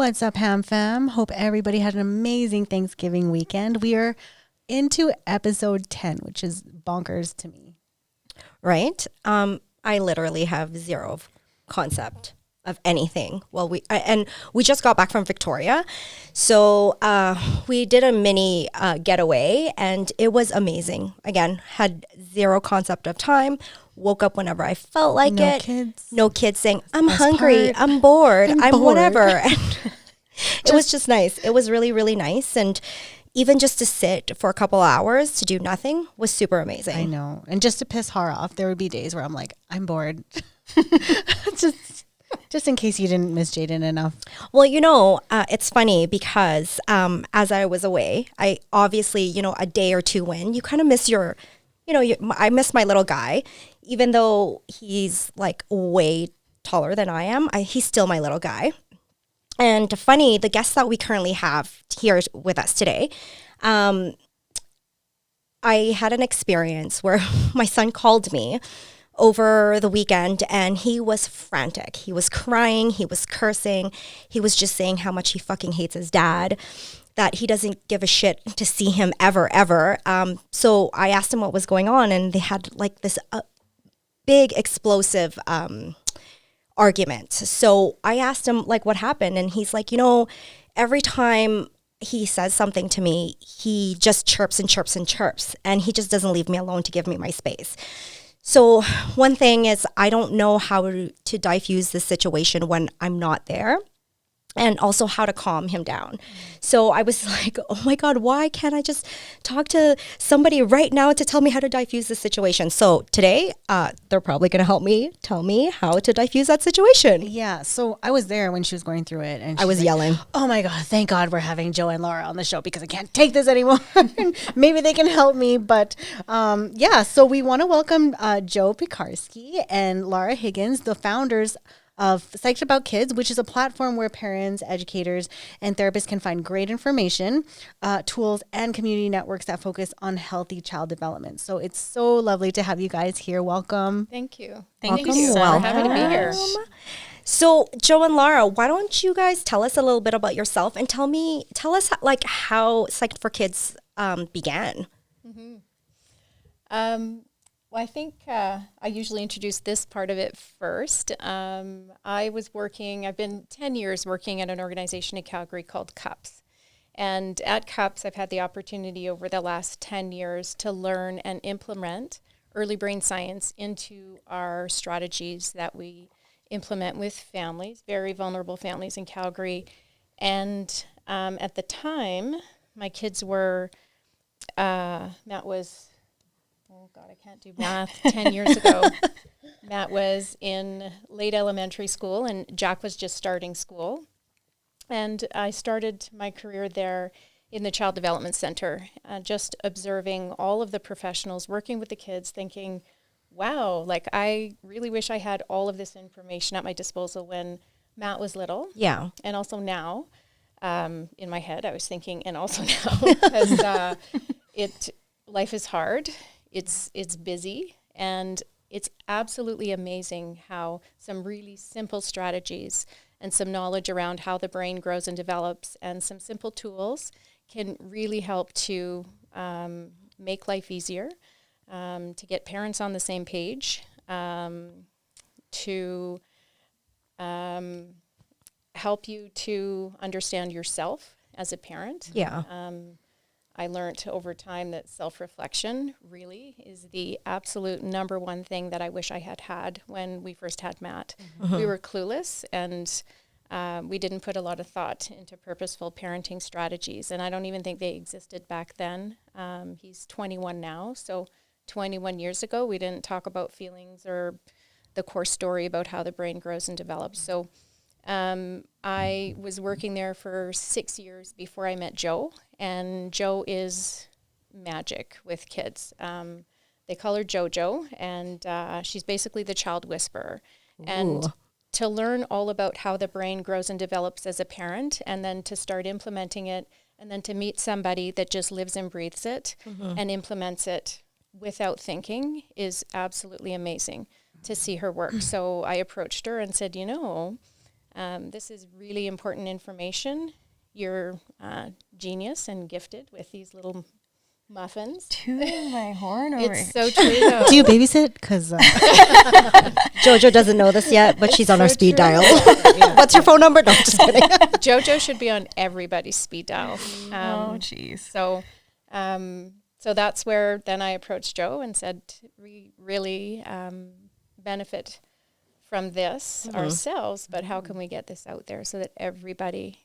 What's up, Ham Fam? Hope everybody had an amazing Thanksgiving weekend. We are into episode 10, which is bonkers to me. Right? I literally have zero concept of anything. Well, we just got back from Victoria, so we did a mini getaway, and it was amazing. Again, had zero concept of time. Woke up whenever I felt like No it. kids. No kids saying, I'm Best hungry, part. I'm bored, I'm bored. whatever. And it was just nice. It was really, really nice. And even just to sit for a couple hours to do nothing was super amazing. I know. And just to piss Har off, there would be days where I'm like, I'm bored. just in case you didn't miss Jaden enough. Well, it's funny because as I was away, I obviously, a day or two in, you kind of miss I miss my little guy, even though he's like way taller than I am. He's still my little guy. And funny, the guest that we currently have here with us today, I had an experience where my son called me over the weekend and he was frantic. He was crying. He was cursing. He was just saying how much he fucking hates his dad, that he doesn't give a shit to see him ever. So I asked him what was going on, and they had like this big explosive argument. So I asked him like what happened, and he's like, every time he says something to me, he just chirps and chirps and chirps, and he just doesn't leave me alone to give me my space. So one thing is, I don't know how to diffuse this situation when I'm not there, and also how to calm him down. So I was like, oh my God, why can't I just talk to somebody right now to tell me how to diffuse the situation? So today, they're probably going to help me, tell me how to diffuse that situation. Yeah, so I was there when she was going through it. And I was like, yelling. Oh my God, thank God we're having Jo and Lara on the show because I can't take this anymore. Maybe they can help me. But so we want to welcome Jo Piekarski and Lara Higgins, the founders of Psyched About Kids, which is a platform where parents, educators, and therapists can find great information, tools, and community networks that focus on healthy child development. So it's so lovely to have you guys here. Welcome. Thank you. Thank you. you. We're happy to be here. So Jo and Lara, why don't you guys tell us a little bit about yourself and tell us like how Psyched for Kids began. Well, I think I usually introduce this part of it first. I've been 10 years working at an organization in Calgary called CUPS. And at CUPS, I've had the opportunity over the last 10 years to learn and implement early brain science into our strategies that we implement with families, very vulnerable families in Calgary. And at the time, my kids were, Matt was... Oh, God, I can't do math. 10 years ago, Matt was in late elementary school, and Jack was just starting school. And I started my career there in the Child Development Center, just observing all of the professionals working with the kids, thinking, wow, like I really wish I had all of this information at my disposal when Matt was little. Yeah. And also now, in my head, I was thinking, and also now, because life is hard. It's busy, and it's absolutely amazing how some really simple strategies and some knowledge around how the brain grows and develops and some simple tools can really help to make life easier, to get parents on the same page, to help you to understand yourself as a parent. Yeah. I learned over time that self-reflection really is the absolute number one thing that I wish I had when we first had Matt. Mm-hmm. We were clueless, and we didn't put a lot of thought into purposeful parenting strategies, and I don't even think they existed back then. He's 21 now, so 21 years ago, we didn't talk about feelings or the core story about how the brain grows and develops. So I was working there for 6 years before I met Jo, and Jo is magic with kids. They call her JoJo, and she's basically the child whisperer. Ooh. And to learn all about how the brain grows and develops as a parent, and then to start implementing it, and then to meet somebody that just lives and breathes it and implements it without thinking is absolutely amazing to see her work. So I approached her and said, This is really important information. You're genius and gifted with these little muffins. Tooting my horn over. It's so true, though. Do you babysit? Because Jojo doesn't know this yet, but she's on our speed dial. What's your phone number? No, just kidding. Jojo should be on everybody's speed dial. Oh, jeez. So that's where then I approached Jo and said, we really benefit from this ourselves, but how can we get this out there so that everybody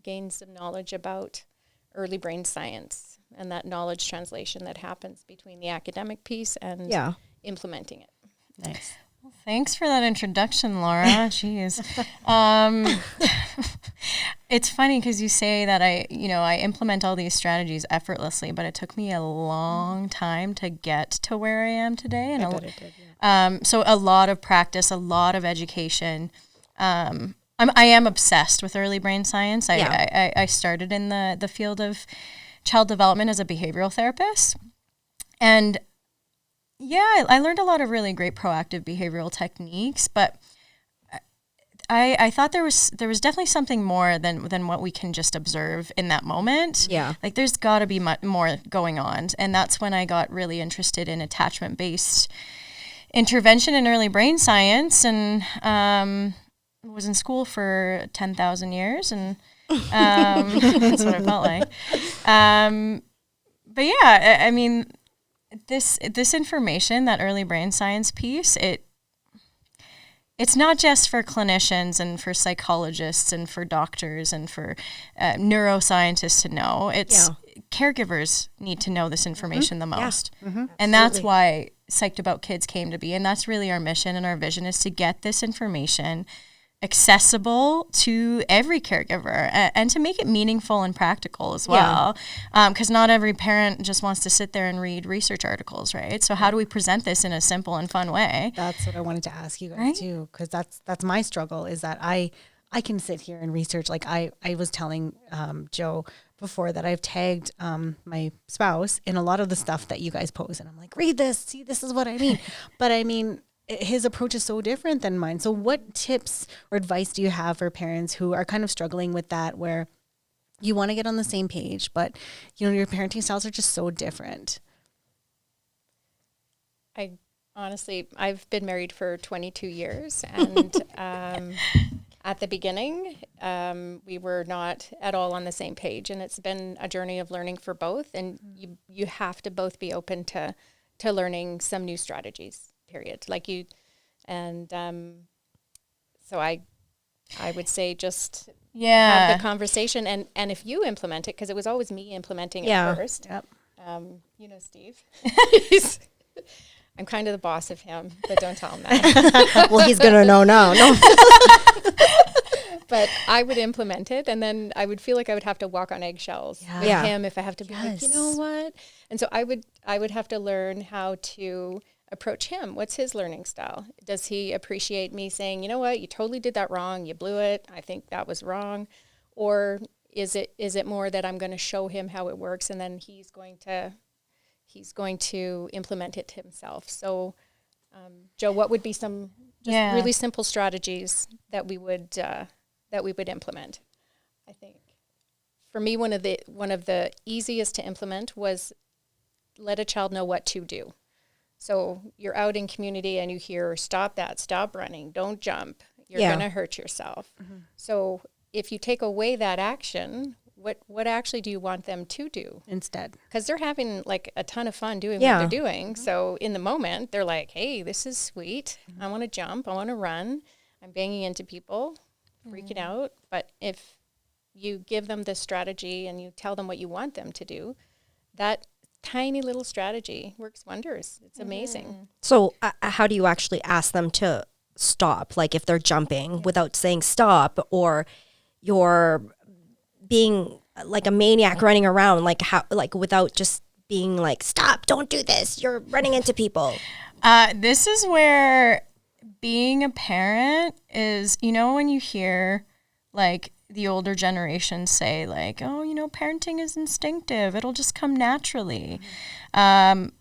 gains some knowledge about early brain science and that knowledge translation that happens between the academic piece and implementing it. nice. Well, thanks for that introduction, Laura. Jeez. It's funny because you say that I implement all these strategies effortlessly, but it took me a long time to get to where I am today. And I bet it did, yeah. So a lot of practice, a lot of education. I am obsessed with early brain science. I started in the field of child development as a behavioral therapist. And I learned a lot of really great proactive behavioral techniques, but I thought there was definitely something more than what we can just observe in that moment. Yeah. Like there's got to be more going on. And that's when I got really interested in attachment-based intervention in early brain science, and was in school for 10,000 years, and that's what I felt like. But yeah, I mean, this information, that early brain science piece, it's not just for clinicians and for psychologists and for doctors and for neuroscientists to know. It's caregivers need to know this information the most. Yeah. Mm-hmm. And that's why Psyched About Kids came to be. And that's really our mission and our vision, is to get this information accessible to every caregiver and to make it meaningful and practical as well. Because not every parent just wants to sit there and read research articles, right? So how do we present this in a simple and fun way? That's what I wanted to ask you guys too, because that's my struggle, is that I can sit here and research. Like I was telling Jo before that I've tagged my spouse in a lot of the stuff that you guys post, and I'm like, read this, see, this is what I mean. But I mean, his approach is so different than mine. So what tips or advice do you have for parents who are kind of struggling with that, where you want to get on the same page, but your parenting styles are just so different? I've been married for 22 years, and at the beginning, we were not at all on the same page, and it's been a journey of learning for both, and you have to both be open to learning some new strategies, period. So I would say just have the conversation, and if you implement it, because it was always me implementing it first. Yep. Steve. I'm kind of the boss of him, but don't tell him that. Well, he's going to know now. No. But I would implement it, and then I would feel like I would have to walk on eggshells with him if I have to be like, you know what? And so I would have to learn how to approach him. What's his learning style? Does he appreciate me saying, you know what, you totally did that wrong, you blew it, I think that was wrong? Or is it more that I'm going to show him how it works, and then he's going to implement it himself? So Jo, what would be some really simple strategies that we would implement? I think for me, one of the easiest to implement was let a child know what to do. So you're out in community and you hear, stop that, stop running, don't jump, you're going to hurt yourself. Mm-hmm. So if you take away that action, what actually do you want them to do instead? Because they're having like a ton of fun doing what they're doing. Mm-hmm. So in the moment, they're like, hey, this is sweet. Mm-hmm. I want to jump. I want to run. I'm banging into people, freaking out. But if you give them this strategy and you tell them what you want them to do, that tiny little strategy works wonders. It's amazing. So how do you actually ask them to stop? Like if they're jumping without saying stop, or you're being like a maniac running around, like how, like without just being like, stop, don't do this, you're running into people. This is where being a parent is, when you hear like the older generation say like, oh, parenting is instinctive, it'll just come naturally. Parenting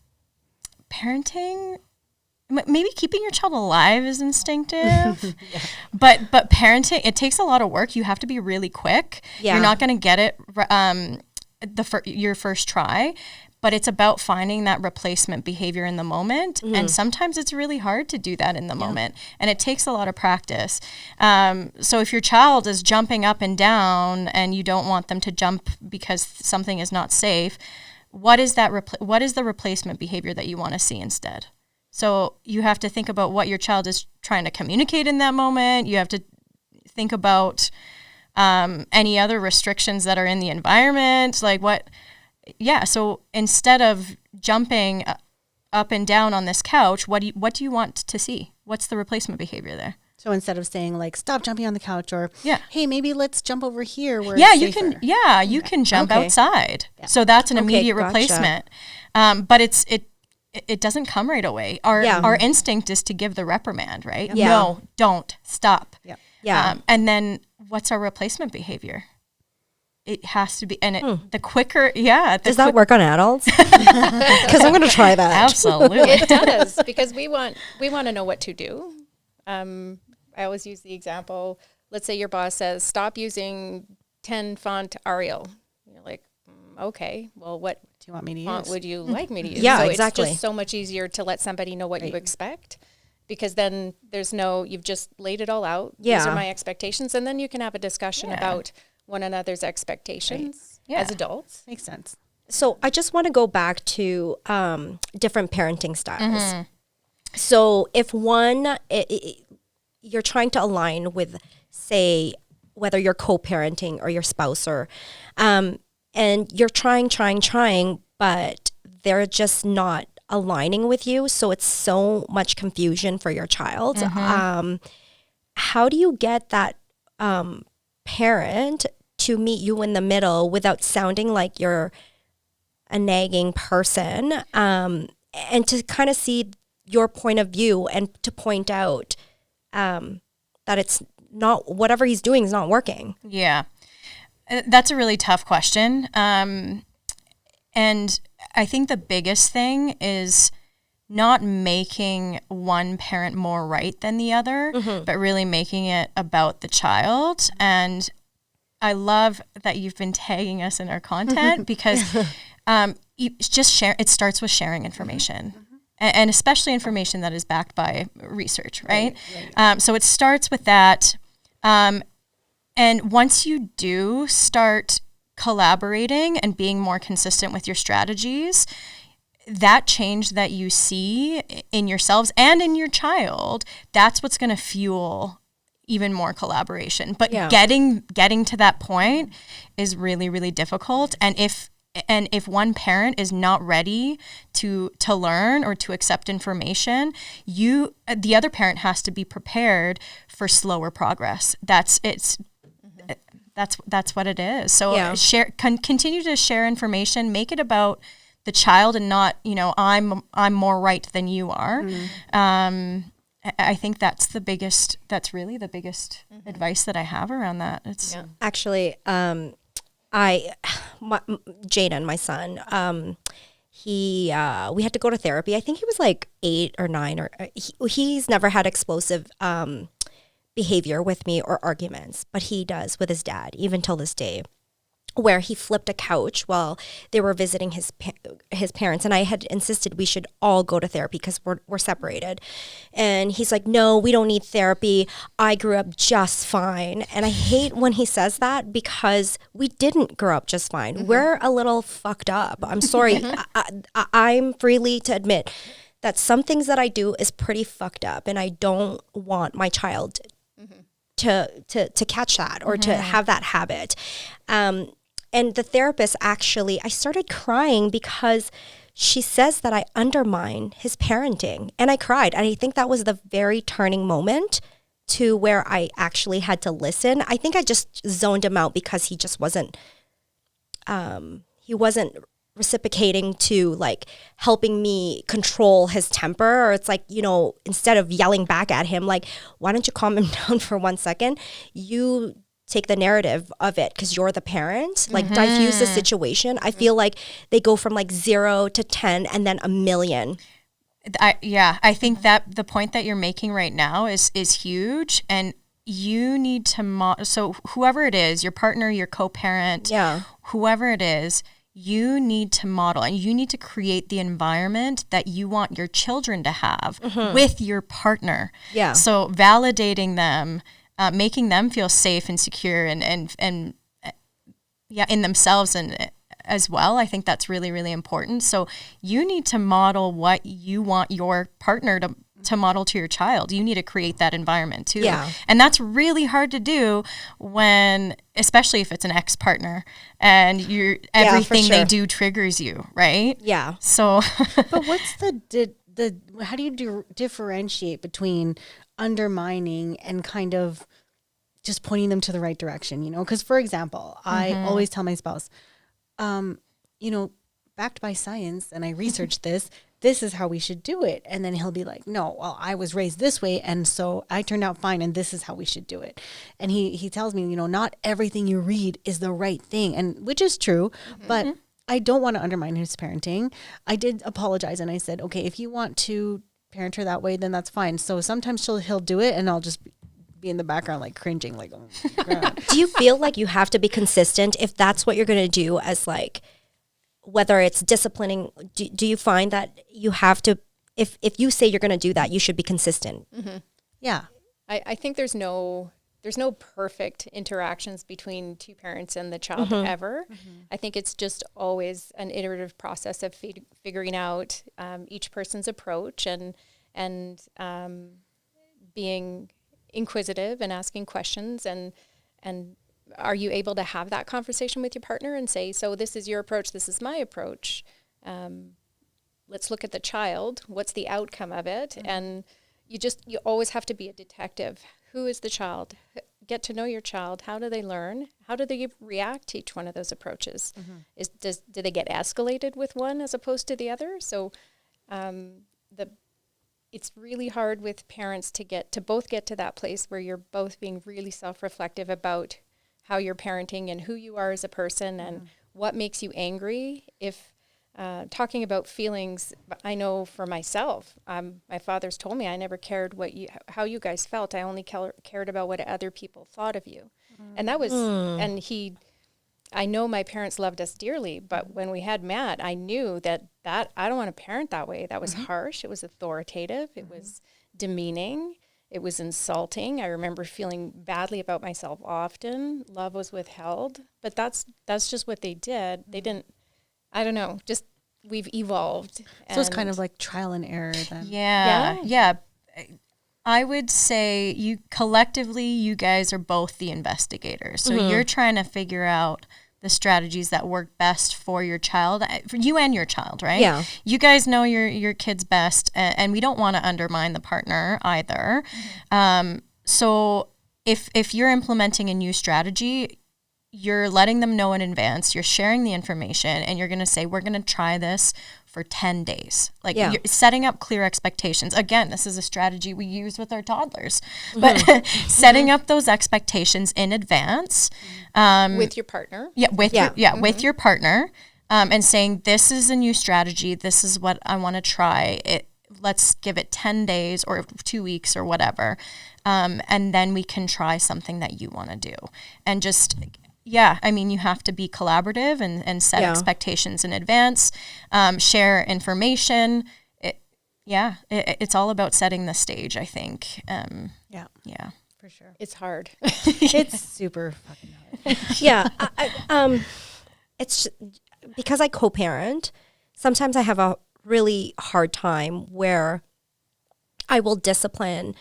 maybe keeping your child alive is instinctive, but parenting, it takes a lot of work. You have to be really quick. Yeah. You're not going to get it your first try, but it's about finding that replacement behavior in the moment. And sometimes it's really hard to do that in the moment, and it takes a lot of practice. So if your child is jumping up and down and you don't want them to jump because something is not safe, what is the replacement behavior that you want to see instead? So you have to think about what your child is trying to communicate in that moment. You have to think about any other restrictions that are in the environment, like what. Yeah, so instead of jumping up and down on this couch, what do you want to see? What's the replacement behavior there? So instead of saying like, stop jumping on the couch, or hey, maybe let's jump over here where yeah, it's you safer. you can jump outside. Yeah. So that's an immediate replacement. But it doesn't come right away. Our instinct is to give the reprimand, right? Yeah. No, don't, stop. Yeah. And then what's our replacement behavior? It has to be, and the quicker, does that work on adults? Because I'm going to try that. Absolutely, it does, because we want to know what to do. I always use the example. Let's say your boss says, "Stop using 10 font Arial." You're like, okay, well, what do you want me to font use? would you like me to use? Yeah, so exactly. It's just so much easier to let somebody know what you expect, because then you've just laid it all out. Yeah. These are my expectations, and then you can have a discussion about one another's expectations as adults. Makes sense. So I just want to go back to different parenting styles. So if one, you're trying to align with, say, whether you're co-parenting or your spouse, or, and you're trying, but they're just not aligning with you. So it's so much confusion for your child. How do you get that parent to meet you in the middle without sounding like you're a nagging person, and to kind of see your point of view and to point out that it's not, whatever he's doing is not working? Yeah, that's a really tough question. And I think the biggest thing is not making one parent more right than the other, but really making it about the child. And I love that you've been tagging us in our content, because it starts with sharing information, and especially information that is backed by research, right? So it starts with that. And once you do start collaborating and being more consistent with your strategies, that change that you see in yourselves and in your child, that's what's going to fuel even more collaboration. But getting to that point is really, really difficult. And if one parent is not ready to learn or to accept information, the other parent has to be prepared for slower progress. That's what it is. So continue to share information, make it about the child and not, I'm more right than you are. I think that's really the biggest advice that I have around that. It's actually, Jaden, my son, we had to go to therapy. I think he was like 8 or 9, or he's never had explosive behavior with me or arguments, but he does with his dad, even till this day, where he flipped a couch while they were visiting his parents. And I had insisted we should all go to therapy because we're separated. And he's like, no, we don't need therapy. I grew up just fine. And I hate when he says that, because we didn't grow up just fine. We're a little fucked up. I'm sorry. I'm freely to admit that some things that I do is pretty fucked up, and I don't want my child to catch that or to have that habit. And the therapist, actually, I started crying because she says that I undermine his parenting. And I cried. And I think that was the very turning moment to where I actually had to listen. I think I just zoned him out because he just wasn't, he wasn't reciprocating to like helping me control his temper. Or it's like, instead of yelling back at him, like, why don't you calm him down for 1 second? You take the narrative of it because you're the parent, like diffuse the situation. I feel like they go from like 0 to 10 and then a million I think that the point that you're making right now is huge, and you need to so whoever it is, your partner, your co-parent, whoever it is, you need to model and you need to create the environment that you want your children to have with your partner. Yeah. So validating them, making them feel safe and secure and in themselves and as well. I think that's really, really important. So you need to model what you want your partner to model to your child. You need to create that environment too. Yeah. And that's really hard to do when, especially if it's an ex-partner and everything they do triggers you, right? Yeah. So but what's the how do you differentiate between undermining and kind of just pointing them to the right direction, you know? Because for example, I always tell my spouse, backed by science, and I researched this is how we should do it. And then he'll be like, no, well, I was raised this way, and so I turned out fine, and this is how we should do it. And he tells me, not everything you read is the right thing, and which is true, but I don't want to undermine his parenting. I did apologize, and I said, okay, if you want to parent her that way, then that's fine. So sometimes he'll do it, and I'll just be in the background like cringing, like, oh my God. Do you feel like you have to be consistent if that's what you're going to do as like, whether it's disciplining, do you find that you have to, if you say you're going to do that, you should be consistent? Yeah. I think there's no perfect interactions between two parents and the child ever. I think it's just always an iterative process of figuring out each person's approach and being inquisitive and asking questions and are you able to have that conversation with your partner and say, so this is your approach, this is my approach. Let's look at the child. What's the outcome of it? And you always have to be a detective. Who is the child? Get to know your child. How do they learn? How do they react to each one of those approaches? Do they get escalated with one as opposed to the other? So it's really hard with parents to both get to that place where you're both being really self-reflective about how you're parenting and who you are as a person and what makes you angry. If talking about feelings, I know for myself, my father's told me I never cared how you guys felt. I only cared about what other people thought of you. And that was, I know my parents loved us dearly, but when we had Matt, I knew that I don't want to parent that way. That was harsh. It was authoritative. It was demeaning. It was insulting. I remember feeling badly about myself often. Love was withheld, but that's just what they did. They didn't, I don't know, just we've evolved. So it's kind of like trial and error then. Yeah. I would say you guys are both the investigators. So you're trying to figure out the strategies that work best for your child, for you and your child, right? Yeah. You guys know your kids best, and we don't want to undermine the partner either. So if you're implementing a new strategy, you're letting them know in advance, you're sharing the information, and you're going to say, we're going to try this for 10 days. Like you're setting up clear expectations. Again, this is a strategy we use with our toddlers, but setting up those expectations in advance. With your partner. With your partner, and saying, this is a new strategy. This is what I want to try. Let's give it 10 days or 2 weeks or whatever. And then we can try something that you want to do. And just, you have to be collaborative and set expectations in advance, share information. It's all about setting the stage, I think. Yeah. For sure. It's hard. It's super fucking hard. It's because I co-parent. Sometimes I have a really hard time where I will discipline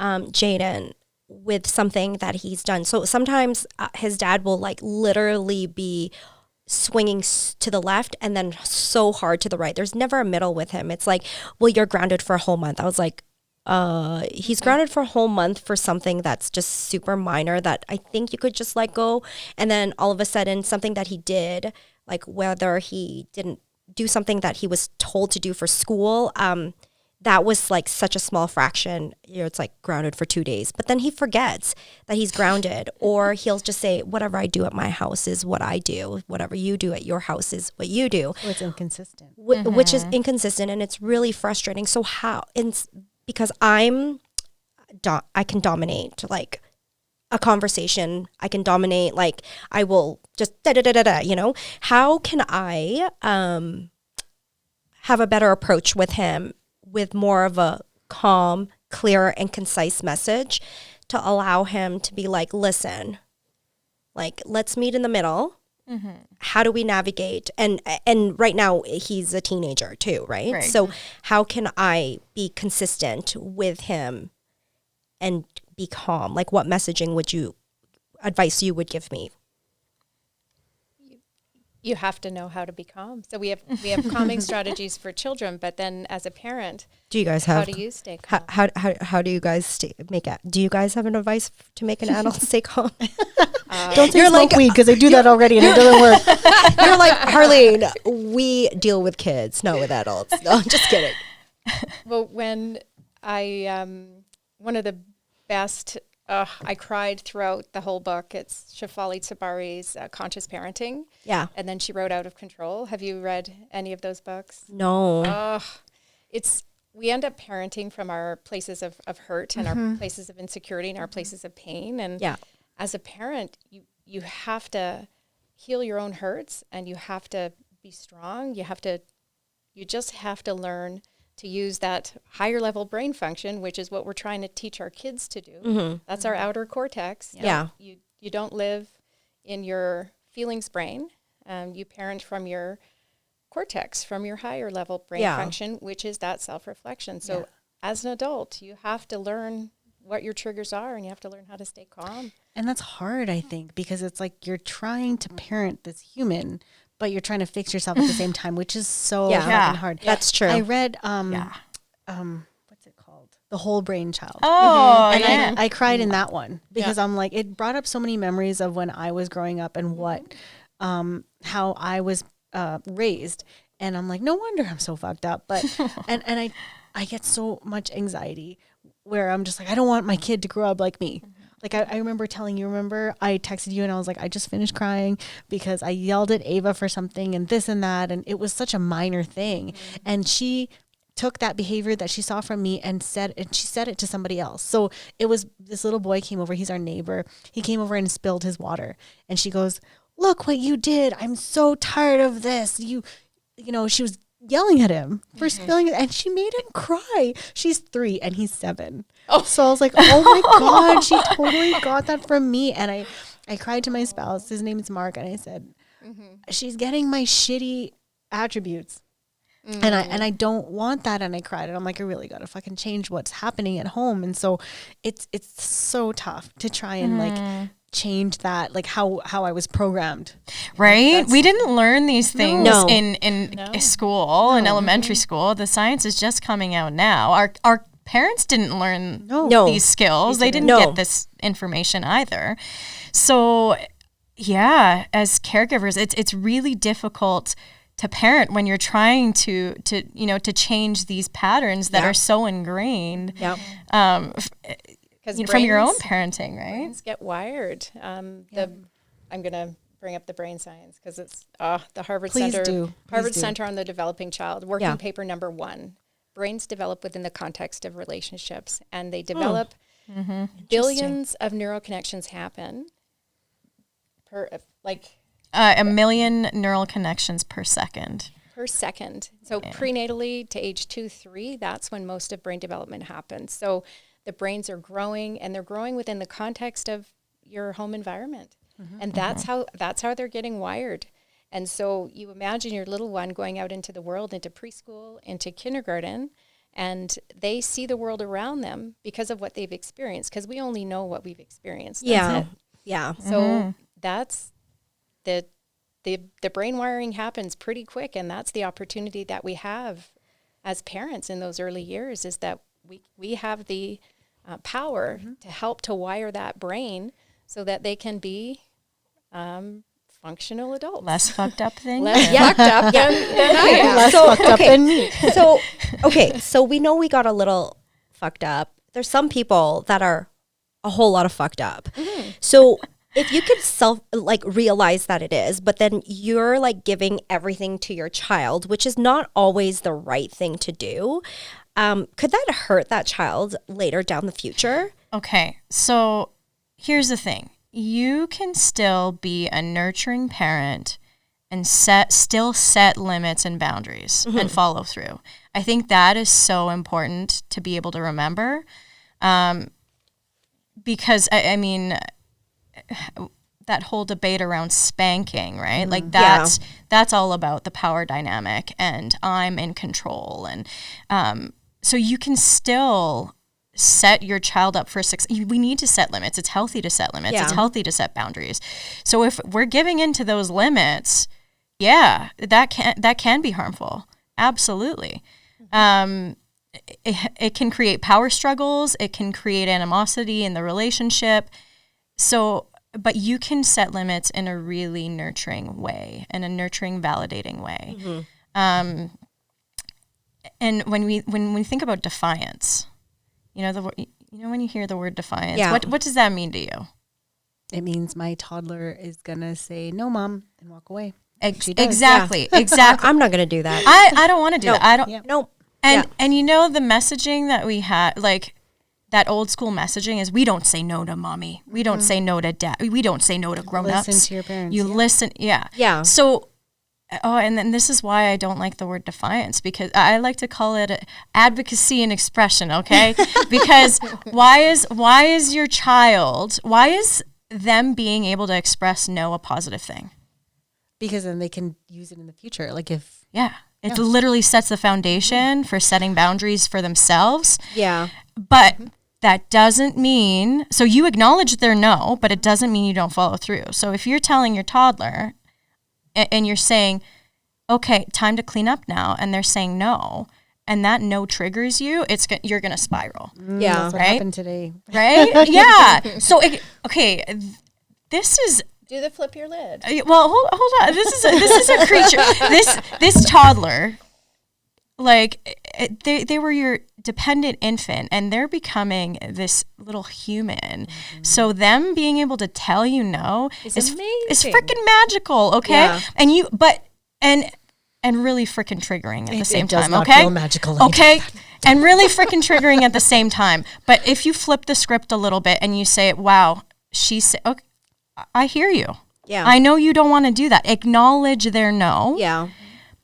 Jaden with something that he's done. So sometimes his dad will like literally be swinging to the left and then so hard to the right. There's never a middle with him. It's like, well, you're grounded for a whole month. I was like, he's grounded for a whole month for something that's just super minor that I think you could just let go. And then all of a sudden something that he did, like whether he didn't do something that he was told to do for school, that was like such a small fraction. It's like grounded for 2 days, but then he forgets that he's grounded, or he'll just say, whatever I do at my house is what I do. Whatever you do at your house is what you do. So it's inconsistent. Which is inconsistent, and it's really frustrating. So because I can dominate like a conversation. I can dominate, like I will just how can I have a better approach with him, with more of a calm, clear, and concise message to allow him to be like, listen, like, let's meet in the middle. How do we navigate? And right now he's a teenager too, right? So how can I be consistent with him and be calm? Like, what messaging advice you would give me? You have to know how to be calm. So we have calming strategies for children, but then as a parent, do you guys have? How do you stay calm? How do you guys do you guys have an advice to make an adult stay calm? Don't say smoke weed, because I do that already and it doesn't work. You're like, Harleen, we deal with kids, not with adults. No, just kidding. Well, when one of the best, I cried throughout the whole book. It's Shefali Tsabari's Conscious Parenting. Yeah. And then she wrote Out of Control. Have you read any of those books? No. We end up parenting from our places of hurt and our places of insecurity and our places of pain. And as a parent, you have to heal your own hurts, and you have to be strong. You just have to learn to use that higher level brain function, which is what we're trying to teach our kids to do. That's our outer cortex. Yeah. You don't live in your feelings brain. You parent from your cortex, from your higher level brain function, which is that self-reflection. So as an adult, you have to learn what your triggers are, and you have to learn how to stay calm. And that's hard, I think, because it's like you're trying to parent this human, but you're trying to fix yourself at the same time, which is so fucking hard. That's true. I read, what's it called? The Whole Brain Child. Oh, and I cried in that one because I'm like, it brought up so many memories of when I was growing up and how I was raised. And I'm like, no wonder I'm so fucked up. But, and I get so much anxiety where I'm just like, I don't want my kid to grow up like me. Like I remember telling you, I texted you and I was like, I just finished crying because I yelled at Ava for something and this and that. And it was such a minor thing. And she took that behavior that she saw from me and she said it to somebody else. So it was this little boy came over. He's our neighbor. He came over and spilled his water. And she goes, look what you did. I'm so tired of this. You know, she was yelling at him for spilling it, and she made him cry. She's 3 and he's 7. So I was like, oh my God, she totally got that from me. And I cried to my spouse. His name is Mark. And I said, she's getting my shitty attributes. And I don't want that. And I cried. And I'm like, I really got to fucking change what's happening at home. And so it's so tough to try and like change that, like how I was programmed. Right? We didn't learn these things in school, in elementary school. The science is just coming out now. Our parents didn't learn these skills. They didn't get this information either. So yeah, as caregivers, it's really difficult to parent when you're trying to change these patterns that are so ingrained. From your own parenting, right? Brains get wired. I'm going to bring up the brain science because it's the Harvard Center on the Developing Child. Working paper number 1. Brains develop within the context of relationships, and they develop billions of neural connections happen per 1 million neural connections per second. So prenatally to age 2-3, that's when most of brain development happens. So the brains are growing, and they're growing within the context of your home environment. And that's how they're getting wired. And so you imagine your little one going out into the world, into preschool, into kindergarten, and they see the world around them because of what they've experienced, because we only know what we've experienced. So that's the brain wiring happens pretty quick, and that's the opportunity that we have as parents in those early years, is that we have the power to help to wire that brain so that they can be functional adults. Less fucked up than fucked up than I am. Less fucked up than me. So Okay, so we know we got a little fucked up. There's some people that are a whole lot of fucked up. So if you could realize that it is, but then you're like giving everything to your child, which is not always the right thing to do, could that hurt that child later down the future? Okay, so here's the thing. You can still be a nurturing parent and still set limits and boundaries and follow through. I think that is so important to be able to remember, because I mean, that whole debate around spanking, right? Like that's all about the power dynamic and I'm in control. And so you can still set your child up for success. We need to set limits. It's healthy to set limits. It's healthy to set boundaries. So if we're giving into those limits, that can be harmful. Absolutely. It can create power struggles. It can create animosity in the relationship. So, but you can set limits in a really nurturing way, in a nurturing, validating way. And when we think about defiance, when you hear the word defiance, what does that mean to you? It means my toddler is gonna say no, mom, and walk away. Exactly. I'm not gonna do that. I don't want to do that. I don't. Yeah. Nope. And the messaging that we had, like that old school messaging, is we don't say no to mommy. We don't say no to dad. We don't say no to grown-ups. Listen to your parents. You listen. Yeah. Yeah. So, and then this is why I don't like the word defiance, because I like to call it advocacy and expression. Okay. Because why is your child, why is them being able to express no a positive thing? Because then they can use it in the future. Like if... It literally sets the foundation for setting boundaries for themselves. Yeah. But that doesn't mean... So you acknowledge their no, but it doesn't mean you don't follow through. So if you're telling your toddler and you're saying, okay, time to clean up now, and they're saying no, and that no triggers you, you're going to spiral. That's what happened today. Right? Yeah. So, this is... Do the flip your lid. Well, hold on. This is a creature. This toddler, like they were your dependent infant, and they're becoming this little human. So them being able to tell you no is freaking magical. Okay, Yeah. and really freaking triggering at the same It does time. not Okay, feel magical like okay. And really freaking triggering at the same time. But if you flip the script a little bit and you say, "Wow, she said," okay, I hear you. Yeah. I know you don't want to do that. Acknowledge their no. Yeah.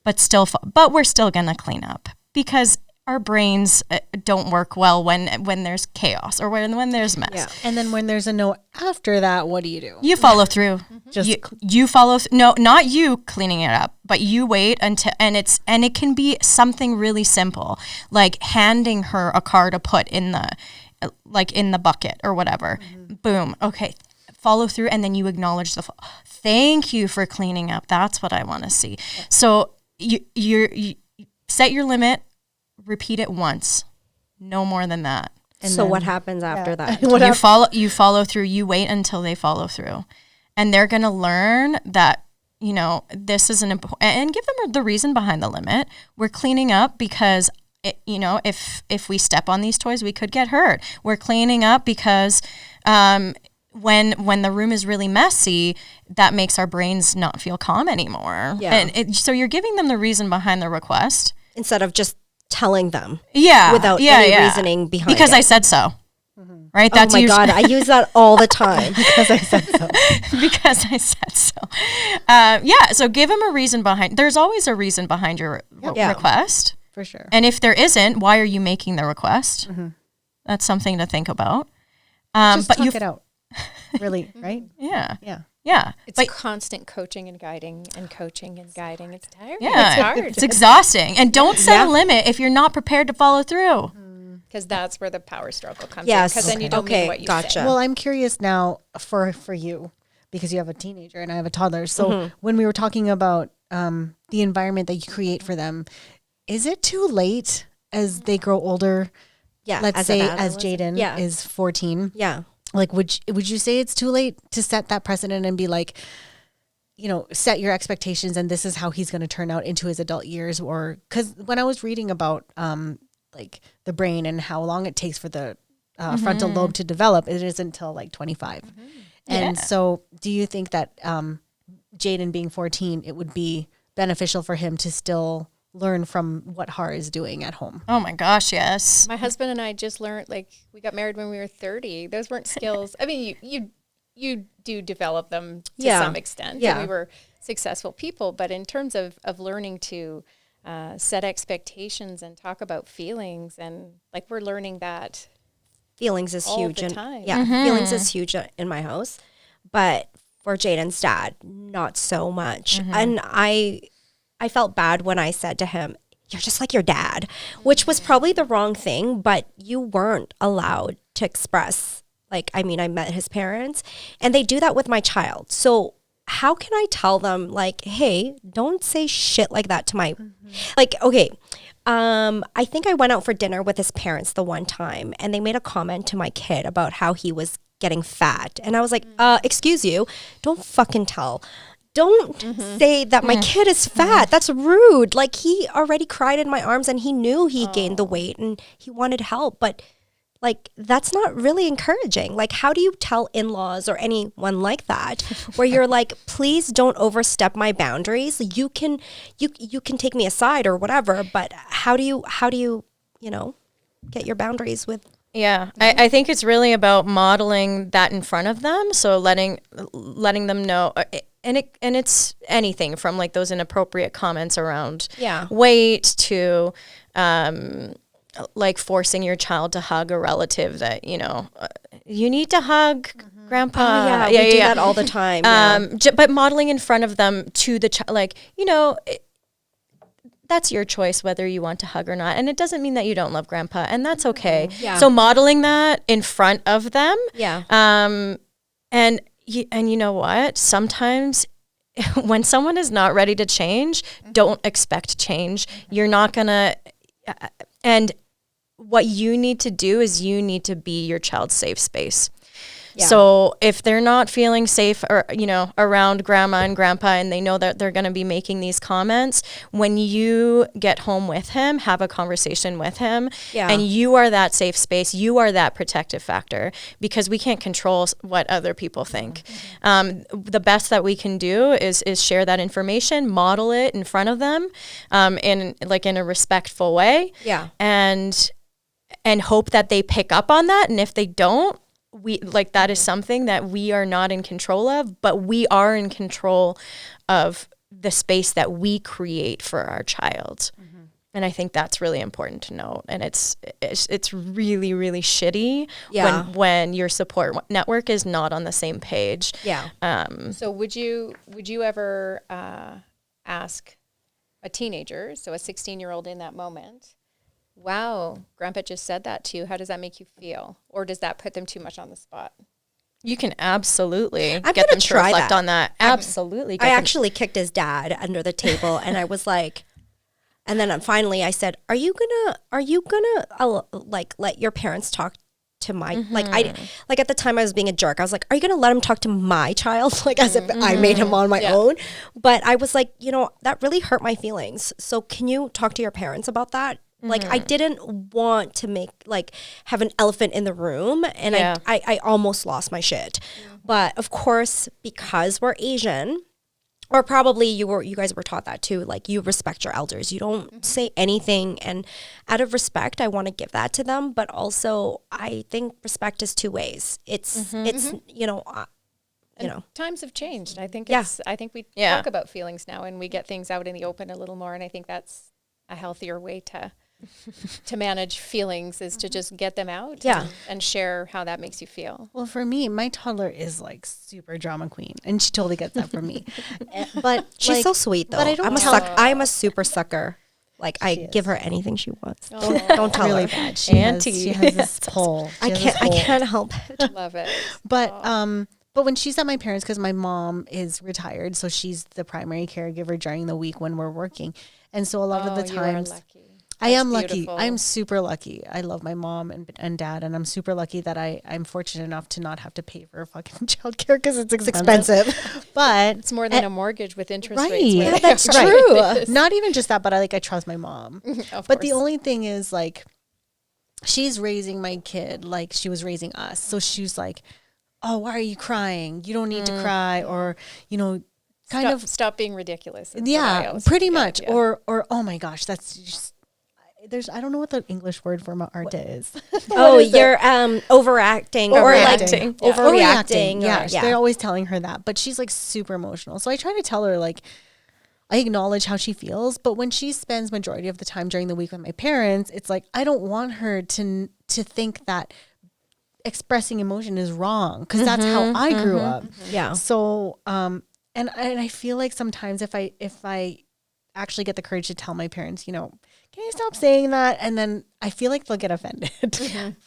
But we're still going to clean up, because our brains don't work well when there's chaos or when there's mess. Yeah. And then when there's a no after that, what do? You follow through. Just you follow. No, not you cleaning it up, but you wait until, and it can be something really simple, like handing her a car to put in the bucket or whatever. Boom. Okay. Follow through, and then you acknowledge thank you for cleaning up. That's what I want to see. So you set your limit, repeat it once, no more than that. And so what happens after that? You follow through. You wait until they follow through, and they're going to learn that, this is an important, and give them the reason behind the limit. We're cleaning up because if we step on these toys, we could get hurt. We're cleaning up because when the room is really messy, that makes our brains not feel calm anymore. Yeah. And so you're giving them the reason behind the request, Instead of just telling them. Yeah. Without any reasoning behind because it. I said so. Right? Oh my God, I use that all the time. because I said so. Because I said so. So give them a reason behind. There's always a reason behind your request. For sure. And if there isn't, why are you making the request? That's something to think about. Just but talk it out. Really, right? Yeah. Yeah. Yeah. It's constant coaching and guiding and coaching and guiding. It's tiring. Yeah. It's hard. It's exhausting. And don't set a limit if you're not prepared to follow through. Because that's where the power struggle comes Yes. in. Because then you don't mean what you Gotcha. say. Well, I'm curious now for you, because you have a teenager and I have a toddler. So when we were talking about the environment that you create for them, is it too late as they grow older? Yeah. Let's as say an as adolescent. Jaden is 14. Yeah. Like, would you say it's too late to set that precedent and be like, set your expectations and this is how he's going to turn out into his adult years? Or because when I was reading about like the brain and how long it takes for the frontal lobe to develop, it isn't until like 25. And so do you think that Jaden being 14, it would be beneficial for him to still learn from what Har is doing at home? Oh my gosh, yes. My husband and I just learned, like, we got married when we were 30. Those weren't skills. I mean, you do develop them to some extent. Yeah. And we were successful people, but in terms of learning to set expectations and talk about feelings, and like we're learning that Feelings is all huge. the And time. yeah, feelings is huge in my house. But for Jaden's dad, not so much. And I felt bad when I said to him, "You're just like your dad," which was probably the wrong thing, but you weren't allowed to express. Like, I mean, I met his parents and they do that with my child. So how can I tell them, like, hey, don't say shit like that to my, like, okay. I think I went out for dinner with his parents the one time and they made a comment to my kid about how he was getting fat. And I was like, excuse you, don't fucking tell. Don't say that my kid is fat. That's rude. Like, he already cried in my arms and he knew he gained the weight and he wanted help. But like, that's not really encouraging. Like, how do you tell in-laws or anyone like that where you're like, please don't overstep my boundaries. You can take me aside or whatever, but how do you get your boundaries with? Yeah, I think it's really about modeling that in front of them. So letting them know, and it's anything from like those inappropriate comments around weight to like forcing your child to hug a relative that you need to hug grandpa. Oh, yeah, we do that all the time. But modeling in front of them to the child, like that's your choice whether you want to hug or not. And it doesn't mean that you don't love grandpa, and that's okay. Yeah. So modeling that in front of them. Yeah. And you know what? Sometimes when someone is not ready to change, don't expect change. You're not going to, and what you need to do is you need to be your child's safe space. Yeah. So if they're not feeling safe or, around grandma and grandpa, and they know that they're going to be making these comments, when you get home with him, have a conversation with him, and you are that safe space, you are that protective factor, because we can't control what other people think. The best that we can do is share that information, model it in front of them, in a respectful way, and hope that they pick up on that. And if they don't, that is something that we are not in control of, but we are in control of the space that we create for our child. And I think that's really important to note. And it's really, really shitty when your support network is not on the same page. So would you ever ask a teenager, so a 16-year-old in that moment, wow, grandpa just said that to you, how does that make you feel? Or does that put them too much on the spot? You can absolutely get them to reflect on that. Absolutely. I actually kicked his dad under the table and I was like, and then finally I said, are you gonna let your parents talk to my, at the time I was being a jerk. I was like, are you going to let him talk to my child? Like, as if I made him on my own. But I was like, that really hurt my feelings. So can you talk to your parents about that? Like, I didn't want to have an elephant in the room, and I almost lost my shit. But of course, because we're Asian, or probably you guys were taught that too, like, you respect your elders. You don't say anything, and out of respect, I want to give that to them. But also, I think respect is two ways. It's times have changed. I think we talk about feelings now, and we get things out in the open a little more, and I think that's a healthier way to manage feelings, is to just get them out and share how that makes you feel. Well, for me, my toddler is like super drama queen, and she totally gets that from me. But she's so sweet, though. But I'm a super sucker. Like, I give her anything she wants. Don't tell really her. Bad. She has this pull. I can't help it. Love it. But when she's at my parents', because my mom is retired, so she's the primary caregiver during the week when we're working, and so a lot of the times, I am lucky. beautiful. I'm super lucky. I love my mom and dad, and I'm super lucky that I'm fortunate enough to not have to pay for fucking childcare because it's expensive. But It's more than a mortgage with interest right. rates. Yeah, that's right. true. Not even just that, but I trust my mom. Of But the course. only thing is like, she's raising my kid like she was raising us. So she's like, oh, why are you crying? You don't need to cry, or Stop being ridiculous. is what I yeah, always pretty get, much. yeah. Or oh my gosh, that's just I don't know what the English word for Marta is. Oh, you're overacting or like Overreacting. overreacting. Yeah, or- they're always telling her that, but she's like super emotional. So I try to tell her like, I acknowledge how she feels, but when she spends majority of the time during the week with my parents, it's like I don't want her to think that expressing emotion is wrong, because that's how I grew up. Yeah. So and I feel like sometimes if I actually get the courage to tell my parents, can you stop saying that? And then I feel like they'll get offended,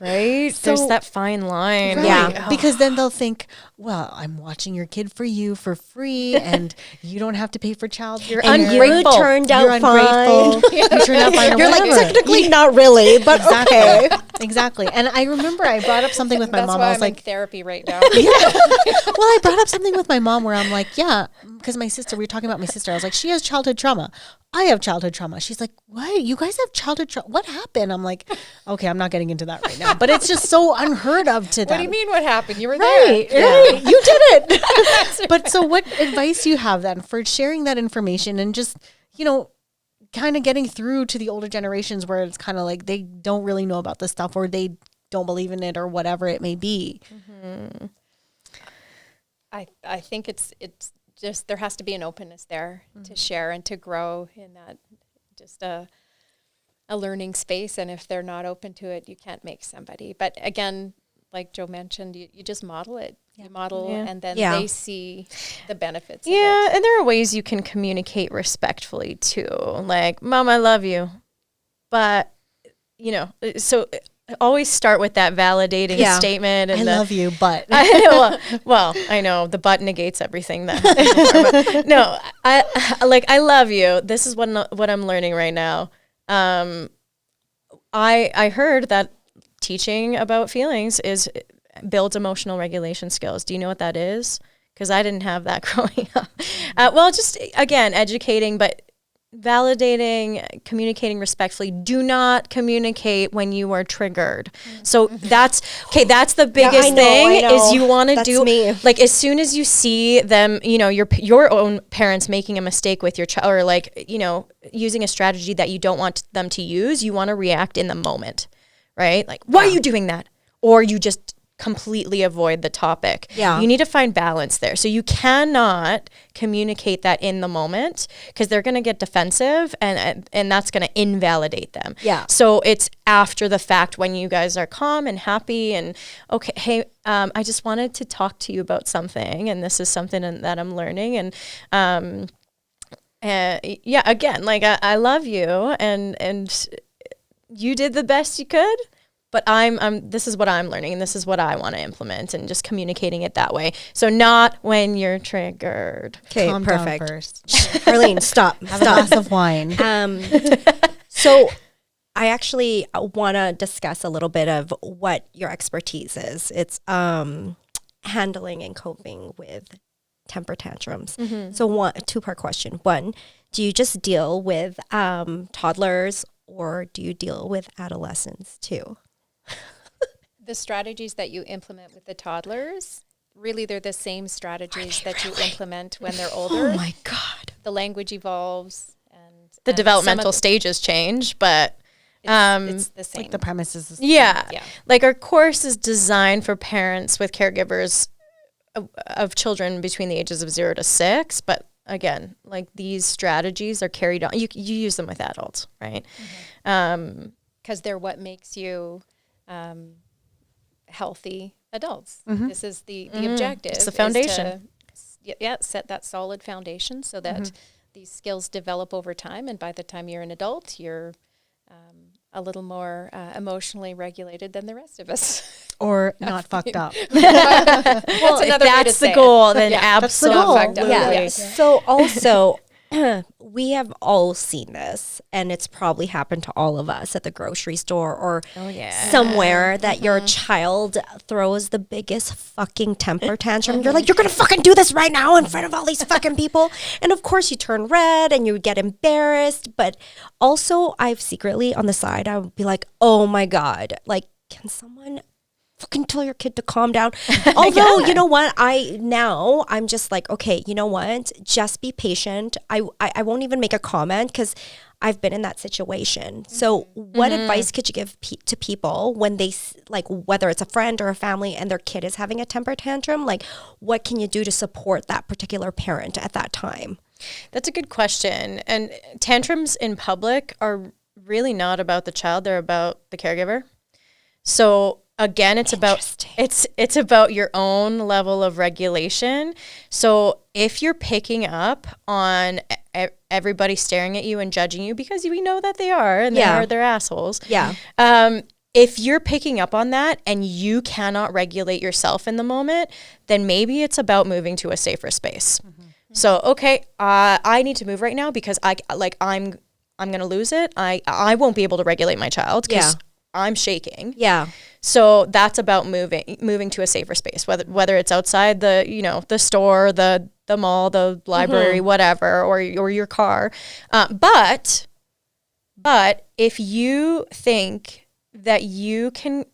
right? There's that fine line. Right. Yeah. Because then they'll think, well, I'm watching your kid for you for free, and you don't have to pay for childcare. And you turned out You're fine. ungrateful. You turned out fine. or You're like, whatever. technically not really, but okay. Exactly. And I remember I brought up something with my That's mom. why I was I'm in like, therapy right now. well, I brought up something with my mom where I'm like, yeah, because my sister, we were talking about my sister. I was like, she has childhood trauma. I have childhood trauma. She's like, what? You guys have childhood trauma? What happened? I'm like, okay, I'm not getting into that right now. But it's just so unheard of to them. What do you mean? What happened? You were Right, there. right. You did it. But so what advice do you have then for sharing that information and just, kind of getting through to the older generations where it's kind of like they don't really know about this stuff, or they don't believe in it, or whatever it may be? Mm-hmm. I think it's just there has to be an openness there to share and to grow in that just a learning space. And if they're not open to it, you can't make somebody. But again, like Jo mentioned, you just model it. You model, and then they see the benefits. of Yeah, it. and there are ways you can communicate respectfully too. Like, Mom, I love you. But, so always start with that validating statement. And I love you, but I know the but negates everything that. But no, I love you. This is what I'm learning right now. I heard that teaching about feelings builds emotional regulation skills. Do you know what that is? Because I didn't have that growing up. Well, just again, educating, but validating, communicating respectfully. Do not communicate when you are triggered. So that's the biggest thing is you want to do like as soon as you see them, your own parents making a mistake with your child, or using a strategy that you don't want them to use, you want to react in the moment, right? Like, why are you doing that? Or you just completely avoid the topic. Yeah. You need to find balance there. So you cannot communicate that in the moment because they're going to get defensive and that's going to invalidate them. Yeah. So it's after the fact when you guys are calm and happy and okay, hey, I just wanted to talk to you about something and this is something that I'm learning and again, like I love you and you did the best you could. But this is what I'm learning and this is what I want to implement and just communicating it that way. So not when you're triggered. Okay, calm down perfect. first. Arlene, stop. Have a glass of wine. So I actually want to discuss a little bit of what your expertise is. It's handling and coping with temper tantrums. So a two-part question. One, do you just deal with toddlers or do you deal with adolescents too? The strategies that you implement with the toddlers, really they're the same strategies that you implement when they're older. Oh my God. The language evolves and The some developmental of stages change, but it's the same. Like the premise is the same. yeah. Yeah. Like our course is designed for parents with caregivers of children between the ages of 0 to 6, but again, like these strategies are carried on. You use them with adults, right? Because they're what makes you healthy adults. This is the objective. It's the is foundation. to, set that solid foundation so that these skills develop over time. And by the time you're an adult, you're a little more emotionally regulated than the rest of us. Or not fucked up. Well, if another way to that's say the it. goal, then that's the goal. absolutely. Yeah. So also, we have all seen this, and it's probably happened to all of us at the grocery store or somewhere that your child throws the biggest fucking temper tantrum. You're like, you're gonna fucking do this right now in front of all these fucking people. And of course you turn red and you get embarrassed. But also I've secretly on the side, I would be like, oh my God, like, can someone fucking tell your kid to calm down? Although, you know what, I'm just like, okay, you know what, just be patient. I won't even make a comment because I've been in that situation. So what advice could you give to people when they, like, whether it's a friend or a family and their kid is having a temper tantrum, like, what can you do to support that particular parent at that time? That's a good question. And tantrums in public are really not about the child, they're about the caregiver. So again, it's about your own level of regulation. So if you're picking up on everybody staring at you and judging you, because we know that they are, and they're assholes. Yeah. If you're picking up on that and you cannot regulate yourself in the moment, then maybe it's about moving to a safer space. So, okay, I need to move right now because I'm going to lose it. I won't be able to regulate my child because I'm shaking. Yeah. So that's about moving to a safer space, whether it's outside the store, the mall, the library, whatever, or your car. But if you think that you can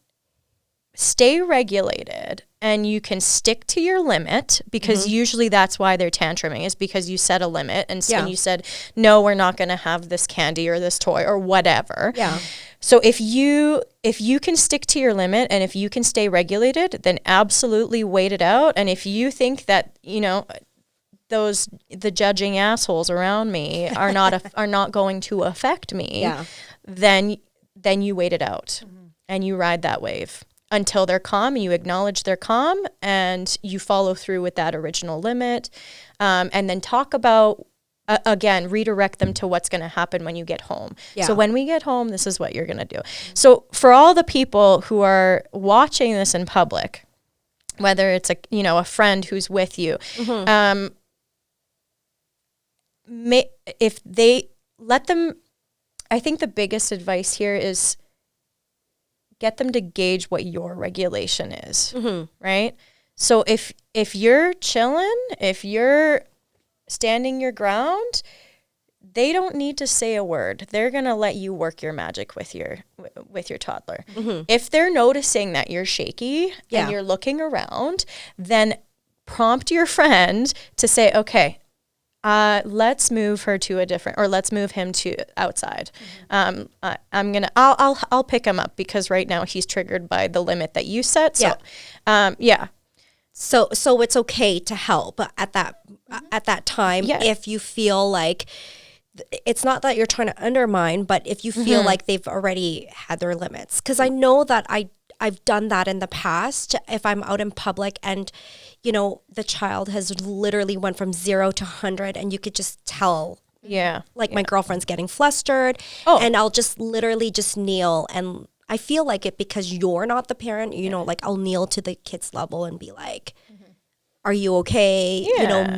stay regulated and you can stick to your limit, because usually that's why they're tantruming, is because you set a limit and you said, no, we're not going to have this candy or this toy or whatever. Yeah. So if you can stick to your limit and if you can stay regulated, then absolutely wait it out. And if you think that, the judging assholes around me are not going to affect me, then you wait it out and you ride that wave until they're calm, and you acknowledge they're calm, and you follow through with that original limit, and then talk about, again, redirect them to what's going to happen when you get home. Yeah. So when we get home, this is what you're going to do. So for all the people who are watching this in public, whether it's a friend who's with you, if they let them, I think the biggest advice here is get them to gauge what your regulation is, right? So if you're chilling, if you're standing your ground, they don't need to say a word. They're going to let you work your magic with your toddler. If they're noticing that you're shaky and you're looking around, then prompt your friend to say, okay, let's move her to let's move him to outside. I'll pick him up because right now he's triggered by the limit that you set. So, So it's okay to help at that time if you feel like it's not that you're trying to undermine, but if you feel like they've already had their limits. Because I know that I've done that in the past. If I'm out in public and the child has literally went from 0 to 100 and you could just tell, my girlfriend's getting flustered and I'll just literally just kneel, and I feel like it because you're not the parent, like I'll kneel to the kid's level and be like, are you okay?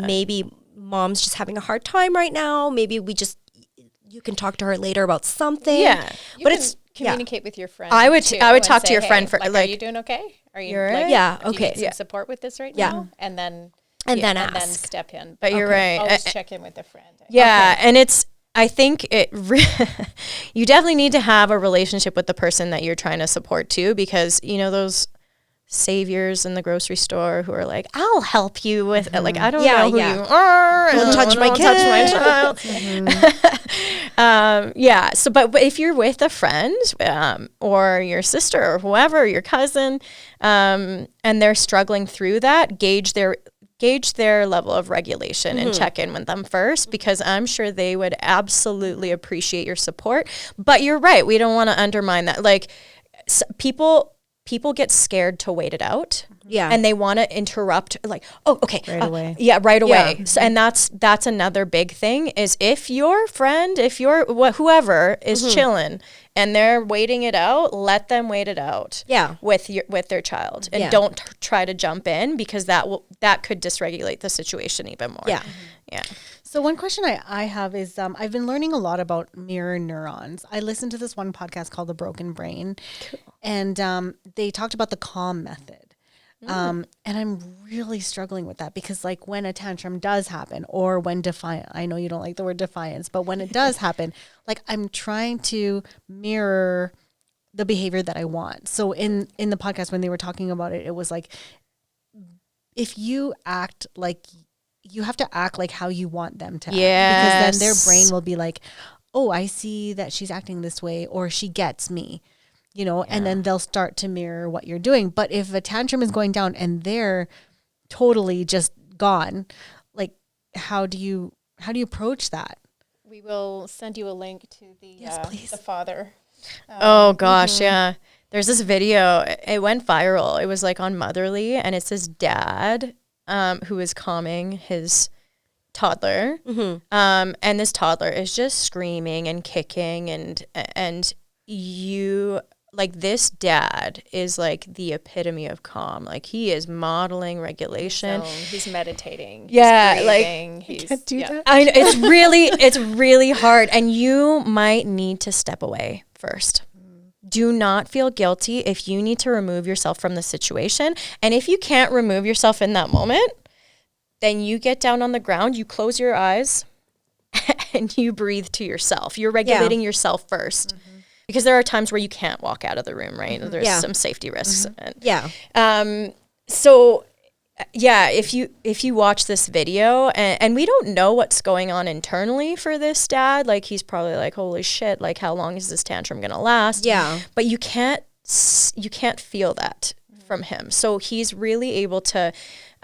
Maybe mom's just having a hard time right now. Maybe you can talk to her later about something. Yeah. But it's communicate with your friend. I would talk to your friend for are you doing okay? Are you right? Do you need some support with this right now? And then step in. But you're right. Always check in with a friend. Yeah, and I think you definitely need to have a relationship with the person that you're trying to support too, because those saviors in the grocery store who are like, I'll help you with I don't know who you are. Don't touch my child. So but if you're with a friend or your sister or whoever, your cousin, and they're struggling through that, gauge their level of regulation and check in with them first, because I'm sure they would absolutely appreciate your support. But you're right, we don't want to undermine that. Like people get scared to wait it out. Yeah. And they want to interrupt, like, oh, okay. Right away. Yeah, right away. Yeah. So, and that's another big thing is if your friend, if your whoever is chilling and they're waiting it out, let them wait it out. Yeah. With their child, and Yeah. don't try to jump in, because that could dysregulate the situation even more. Yeah. Yeah. So one question I have is I've been learning a lot about mirror neurons. I listened to this one podcast called The Broken Brain, and they talked about the calm method. And I'm really struggling with that because like when a tantrum does happen or when I know you don't like the word defiance, but when it does happen, like I'm trying to mirror the behavior that I want. So in the podcast, when they were talking about it, it was like, if you act like, you have to act like how you want them to act, because then their brain will be like, oh, I see that she's acting this way, or she gets me. You know, and then they'll start to mirror what you're doing. But if a tantrum is going down and they're totally just gone, like how do you approach that? We will send you a link to the father. Oh gosh, yeah. There's this video. It went viral. It was like on Motherly, and it's this dad who is calming his toddler, and this toddler is just screaming and kicking, and you. Like, this dad is like the epitome of calm. Like, he is modeling regulation. He's meditating. Yeah, he's breathing, like, he's, Can't do that. I know, it's really hard, and you might need to step away first. Do not feel guilty if you need to remove yourself from the situation. And if you can't remove yourself in that moment, then you get down on the ground, you close your eyes, and you breathe to yourself. You're regulating yourself first. Because there are times where you can't walk out of the room, right? There's some safety risks. So, yeah, if you watch this video, and we don't know what's going on internally for this dad, like he's probably like, holy shit, like how long is this tantrum gonna last? Yeah. But you can't feel that from him. So he's really able to,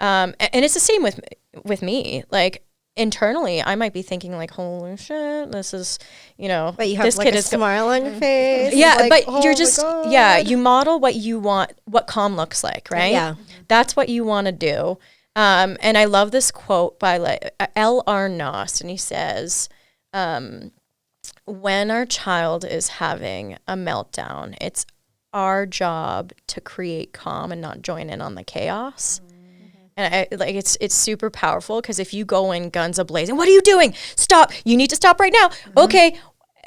and it's the same with me, like. Internally, I might be thinking like, holy shit, this is, But you have this like kid a is smile on your face. yeah, like, but oh you're my just, God. you model what you want, what calm looks like, right? Yeah. That's what you want to do. And I love this quote by like L.R. Noss, and he says, when our child is having a meltdown, it's our job to create calm and not join in on the chaos. And it's super powerful, because if you go in guns a-blazing, what are you doing? Stop. You need to stop right now. Okay.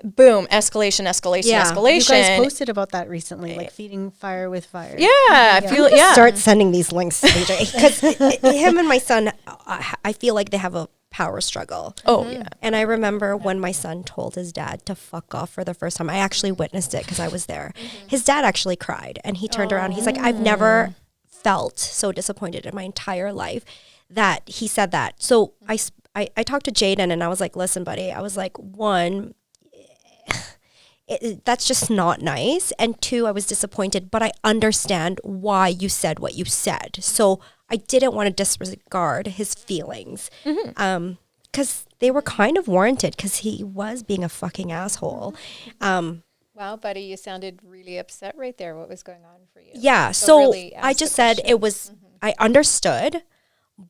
Boom. Escalation. You guys posted about that recently, like feeding fire with fire. Yeah. I feel, Start sending these links to AJ, because him and my son, I feel like they have a power struggle. Oh, yeah. And I remember when my son told his dad to fuck off for the first time. I actually witnessed it because I was there. His dad actually cried, and he turned around. He's like, I've never felt so disappointed in my entire life that he said that. So I talked to Jaden, and I was like, listen, buddy, I was like, one, that's just not nice. And two, I was disappointed, but I understand why you said what you said. So I didn't want to disregard his feelings. Because they were kind of warranted, because he was being a fucking asshole. Wow, buddy, you sounded really upset right there. What was going on for you? Yeah, so really I ask just the said question. it was, I understood,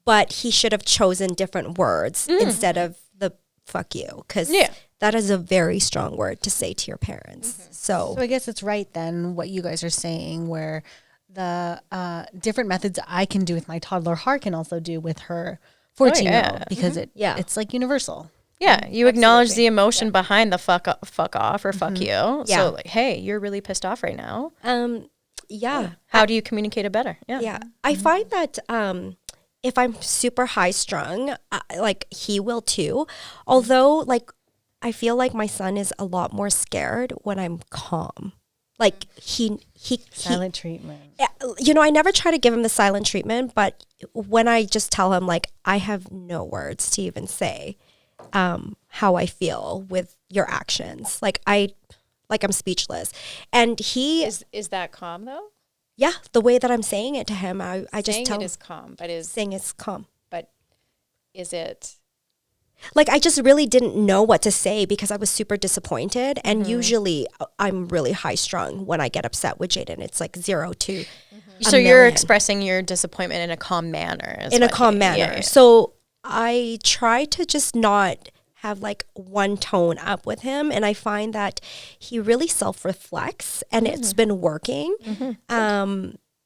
but he should have chosen different words instead of the fuck you, because that is a very strong word to say to your parents. So I guess it's right then what you guys are saying, where the different methods I can do with my toddler heart can also do with her 14-year-old, because it's like universal. Yeah, you acknowledge the emotion behind the fuck off or fuck you. Yeah. So like, hey, you're really pissed off right now. yeah. How do you communicate it better? Yeah. I find that if I'm super high strung, like he will too. Although like I feel like my son is a lot more scared when I'm calm. Like he Silent treatment. I never try to give him the silent treatment, but when I just tell him like I have no words to even say how I feel with your actions. Like I'm speechless. And he Is that calm though? yeah, the way that I'm saying it to him, I just Saying tell it him is calm, saying it's calm. but is it? Like I just really didn't know what to say because I was super disappointed. And usually I'm really high strung when I get upset with Jaden. It's like 0 to So you're expressing your disappointment in a calm manner. In a calm manner. Yeah. So I try to just not have like one tone up with him, and I find that he really self-reflects, and it's been working.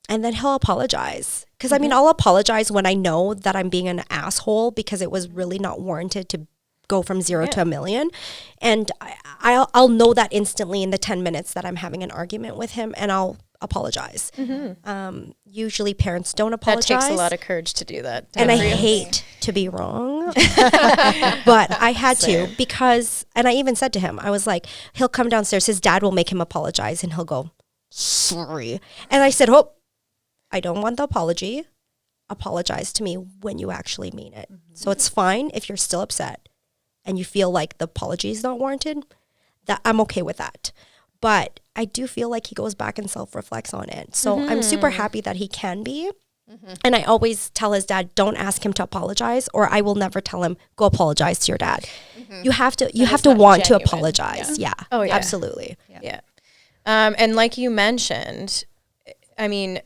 And then he'll apologize, because I mean, I'll apologize when I know that I'm being an asshole because it was really not warranted to go from 0 to 1,000,000, and I'll know that instantly in the 10 minutes that I'm having an argument with him, and I'll apologize. Usually parents don't apologize. That takes a lot of courage to do that. And I hate to be wrong, but I had to, because, and I even said to him, I was like, he'll come downstairs, his dad will make him apologize, and he'll go, sorry. And I said, oh, I don't want the apology. Apologize to me when you actually mean it. So it's fine if you're still upset and you feel like the apology is not warranted, that I'm okay with that. But I do feel like he goes back and self-reflects on it. So I'm super happy that he can be. And I always tell his dad, don't ask him to apologize, or I will never tell him, go apologize to your dad. You have to want to apologize. Yeah. Oh, yeah. Absolutely. Yeah. And like you mentioned, I mean,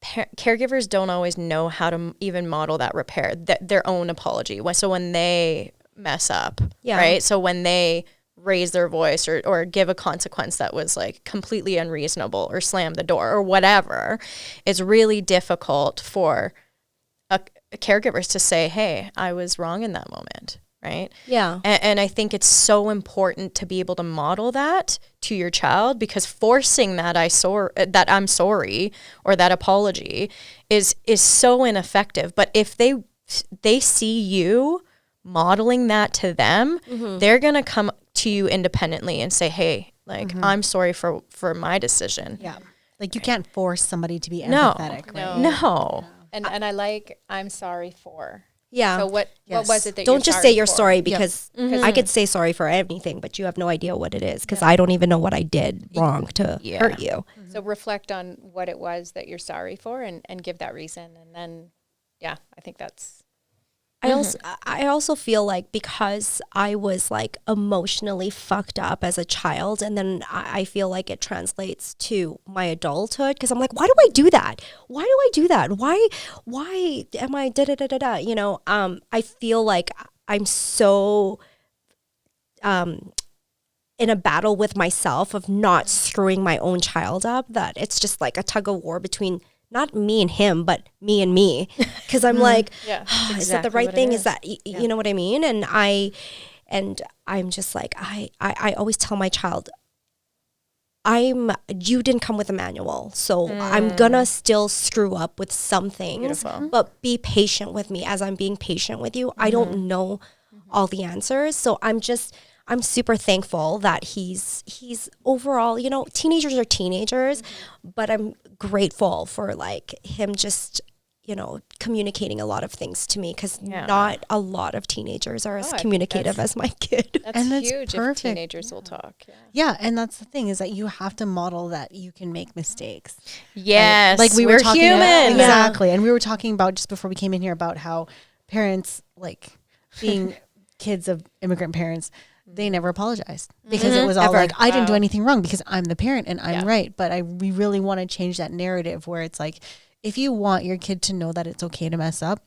caregivers don't always know how to even model that repair, their own apology. So when they mess up, right? So when they raise their voice or give a consequence that was like completely unreasonable, or slam the door or whatever, it's really difficult for caregivers to say, hey, I was wrong in that moment. Right. Yeah. And I think it's so important to be able to model that to your child, because forcing that I'm sorry or that apology is so ineffective. But if they see you modeling that to them, they're going to come to you independently and say, hey, like, I'm sorry for my decision. Yeah. Like, you can't force somebody to be empathetic. No. And I like, I'm sorry for. Yeah. So what was it that don't just say you're for? sorry, because I could say sorry for anything, but you have no idea what it is, because I don't even know what I did wrong to hurt you. So reflect on what it was that you're sorry for, and give that reason. And then, I think that's. I also feel like, because I was like emotionally fucked up as a child, and then I feel like it translates to my adulthood, because I'm like, why do I do that? Why do I do that? Why am I da-da-da-da-da? You know, I feel like I'm so in a battle with myself of not screwing my own child up, that it's just like a tug of war between not me and him, but me and me. Because I'm like, is that the right thing? Is that, you know what I mean? And I'm just like, I always tell my child, you didn't come with a manual. So I'm gonna still screw up with some things, but be patient with me as I'm being patient with you. I don't know all the answers. So I'm super thankful that he's overall, you know, teenagers are teenagers, but I'm grateful for like him just, you know, communicating a lot of things to me, because not a lot of teenagers are as communicative as my kid. That's huge if teenagers will talk. Yeah, and that's the thing, is that you have to model that you can make mistakes. Yes, like we were talking human. Exactly. And we were talking about, just before we came in here, about how parents, like being kids of immigrant parents, they never apologized, because it was all like, I didn't do anything wrong because I'm the parent and I'm right. But we really want to change that narrative, where it's like, if you want your kid to know that it's okay to mess up,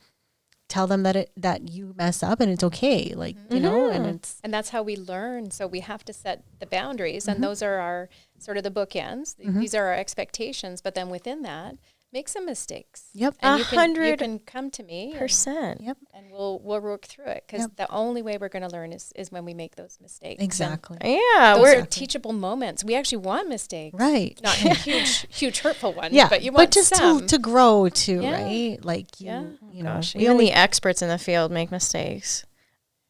tell them that you mess up and it's okay. Like, you know, and that's how we learn. So we have to set the boundaries, and those are our sort of the bookends. These are our expectations, but then within that, make some mistakes. Yep. And you can come to me. %. Yep. And we'll work through it, because the only way we're going to learn is when we make those mistakes. Exactly. And those are teachable moments. We actually want mistakes. Right. Not huge hurtful ones, but you but want just some. to grow too, right? Like, you know, even the experts in the field make mistakes.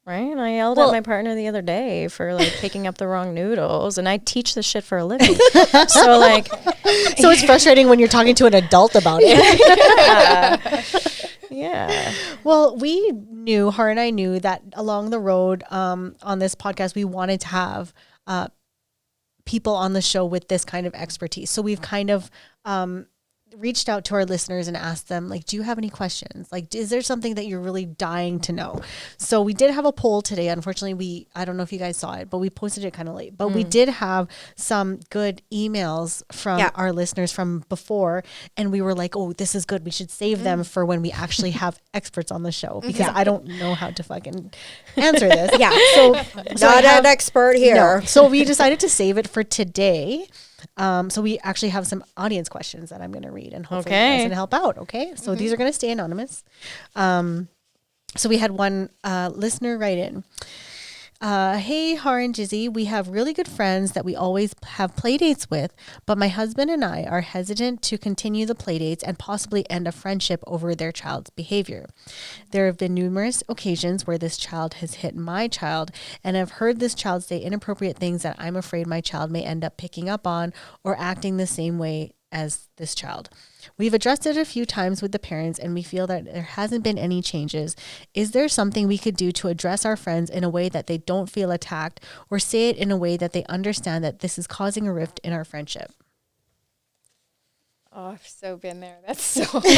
Right? And I yelled at my partner the other day for like picking up the wrong noodles, and I teach this shit for a living. So like, so it's frustrating when you're talking to an adult about it. Yeah. Well, her and I knew that along the road, on this podcast, we wanted to have people on the show with this kind of expertise. So we've kind of reached out to our listeners and asked them, like, do you have any questions? Like, is there something that you're really dying to know? So we did have a poll today. Unfortunately, I don't know if you guys saw it, but we posted it kind of late. But we did have some good emails from our listeners from before. And we were like, oh, this is good. We should save them for when we actually have experts on the show, because I don't know how to fucking answer this. So Not an expert here. no. So we decided to save it for today. So we actually have some audience questions that I'm going to read, and hopefully you guys can help out. Okay. So these are going to stay anonymous. So we had one listener write in. Hey, Har and Jizzy, we have really good friends that we always have play dates with, but my husband and I are hesitant to continue the play dates and possibly end a friendship over their child's behavior. There have been numerous occasions where this child has hit my child, and I've heard this child say inappropriate things that I'm afraid my child may end up picking up on or acting the same way as this child. We've addressed it a few times with the parents, and we feel that there hasn't been any changes. Is there something we could do to address our friends in a way that they don't feel attacked, or say it in a way that they understand that this is causing a rift in our friendship? Oh, I've so been there. That's so hard.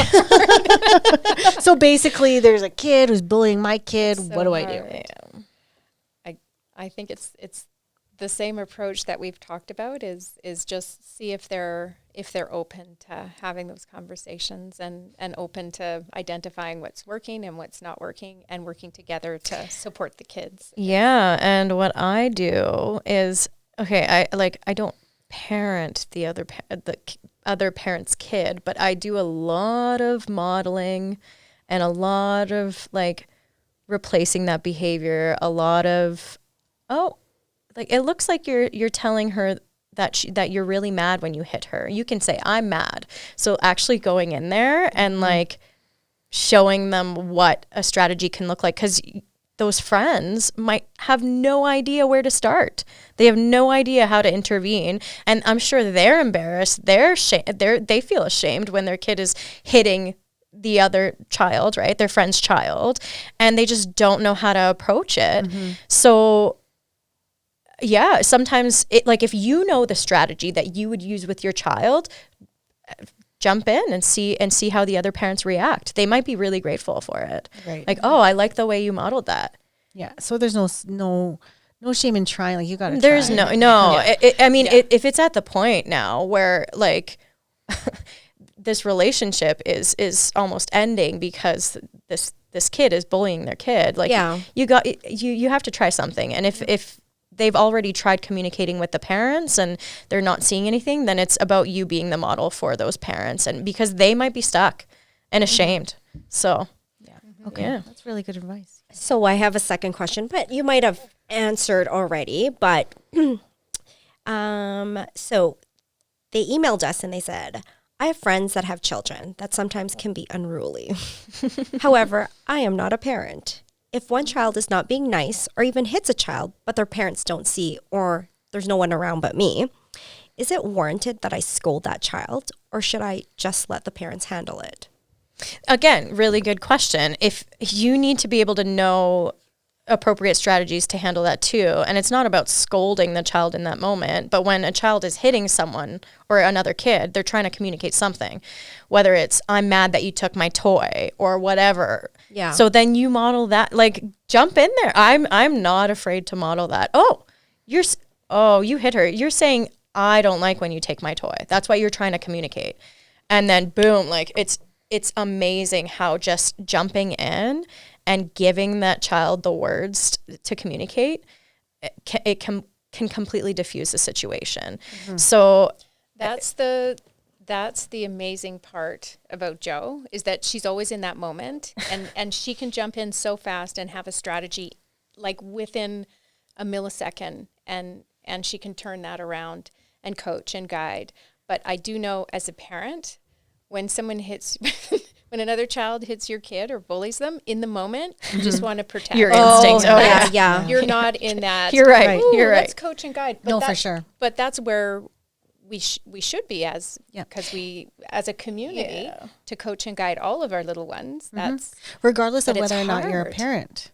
So basically, there's a kid who's bullying my kid. So What do I do? hard. I think it's the same approach that we've talked about is just see if they're open to having those conversations and open to identifying what's working and what's not working, and working together to support the kids. Yeah, and what I do is, I don't parent the other parent's kid, but I do a lot of modeling and a lot of like replacing that behavior, a lot of it looks like you're telling her that you're really mad when you hit her. You can say, I'm mad. So actually going in there and like showing them what a strategy can look like, because those friends might have no idea where to start. They have no idea how to intervene. And I'm sure they're embarrassed. They feel ashamed when their kid is hitting the other child, right? Their friend's child. And they just don't know how to approach it. So yeah, sometimes if you know the strategy that you would use with your child, jump in and see how the other parents react. They might be really grateful for it. Right. Like, oh, I like the way you modeled that. Yeah. So there's no shame in trying. Like, you got to There's try. no. If it's at the point now where like this relationship is almost ending because this kid is bullying their kid, like you have to try something. And if they've already tried communicating with the parents and they're not seeing anything, then it's about you being the model for those parents, and because they might be stuck and ashamed. So Okay. That's really good advice. So I have a second question, but you might have answered already. But so they emailed us and they said, I have friends that have children that sometimes can be unruly. However, I am not a parent. If one child is not being nice or even hits a child, but their parents don't see, or there's no one around but me, is it warranted that I scold that child, or should I just let the parents handle it? Again, really good question. If you need to be able to know appropriate strategies to handle that too, and it's not about scolding the child in that moment, but when a child is hitting someone or another kid, they're trying to communicate something, whether it's I'm mad that you took my toy or whatever. Yeah. So then you model that, like jump in there. I'm not afraid to model that. You hit her. You're saying I don't like when you take my toy. That's why you're trying to communicate. And then boom, like it's amazing how just jumping in and giving that child the words to communicate, it can completely diffuse the situation. So That's the amazing part about Jo, is that she's always in that moment, and she can jump in so fast and have a strategy like within a millisecond, and she can turn that around and coach and guide. But I do know as a parent, when someone hits when another child hits your kid or bullies them, in the moment, you just want to protect your them. instincts. Yeah. You're not in that. You're right. You're right. Let's coach and guide. But No, for sure. But that's where we should be because we, as a community, to coach and guide all of our little ones. That's Regardless of but it's whether or not you're a hard. parent.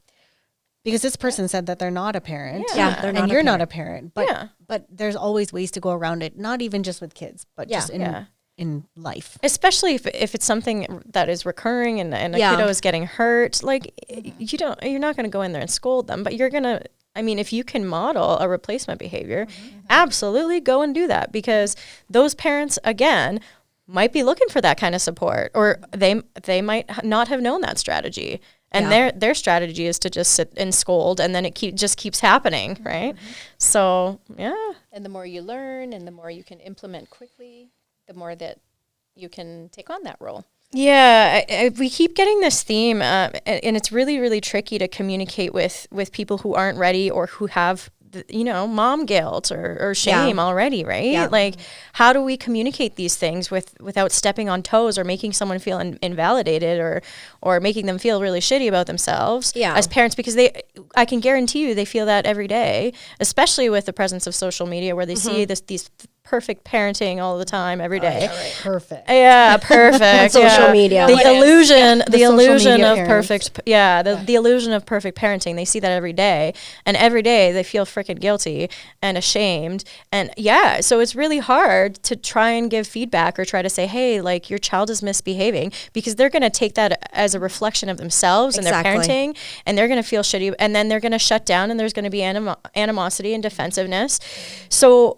Because this person said that they're not a parent. Yeah, they're not and a you're not parent. a parent. But but there's always ways to go around it, not even just with kids, but just in in life. Especially if it's something that is recurring and a kiddo is getting hurt, like you're not going to go in there and scold them, but you're going to, I mean, if you can model a replacement behavior, absolutely go and do that, because those parents, again, might be looking for that kind of support, or they might not have known that strategy. And their strategy is to just sit and scold, and then it just keeps happening, right? So, yeah. And the more you learn and the more you can implement quickly, the more that you can take on that role. Yeah, we keep getting this theme, and it's really, really tricky to communicate with people who aren't ready or who have, mom guilt or shame already, right? Yeah. Like, how do we communicate these things without stepping on toes or making someone feel invalidated or making them feel really shitty about themselves as parents? Because I can guarantee you they feel that every day, especially with the presence of social media, where they see these perfect parenting all the time, every day. Perfect. Yeah, perfect. Social media. The illusion of parents. perfect. The illusion of perfect parenting. They see that every day, and every day they feel freaking guilty and ashamed. And so it's really hard to try and give feedback or try to say, hey, like, your child is misbehaving, because they're going to take that as a reflection of themselves and their parenting, and they're going to feel shitty, and then they're going to shut down, and there's going to be animosity and defensiveness. So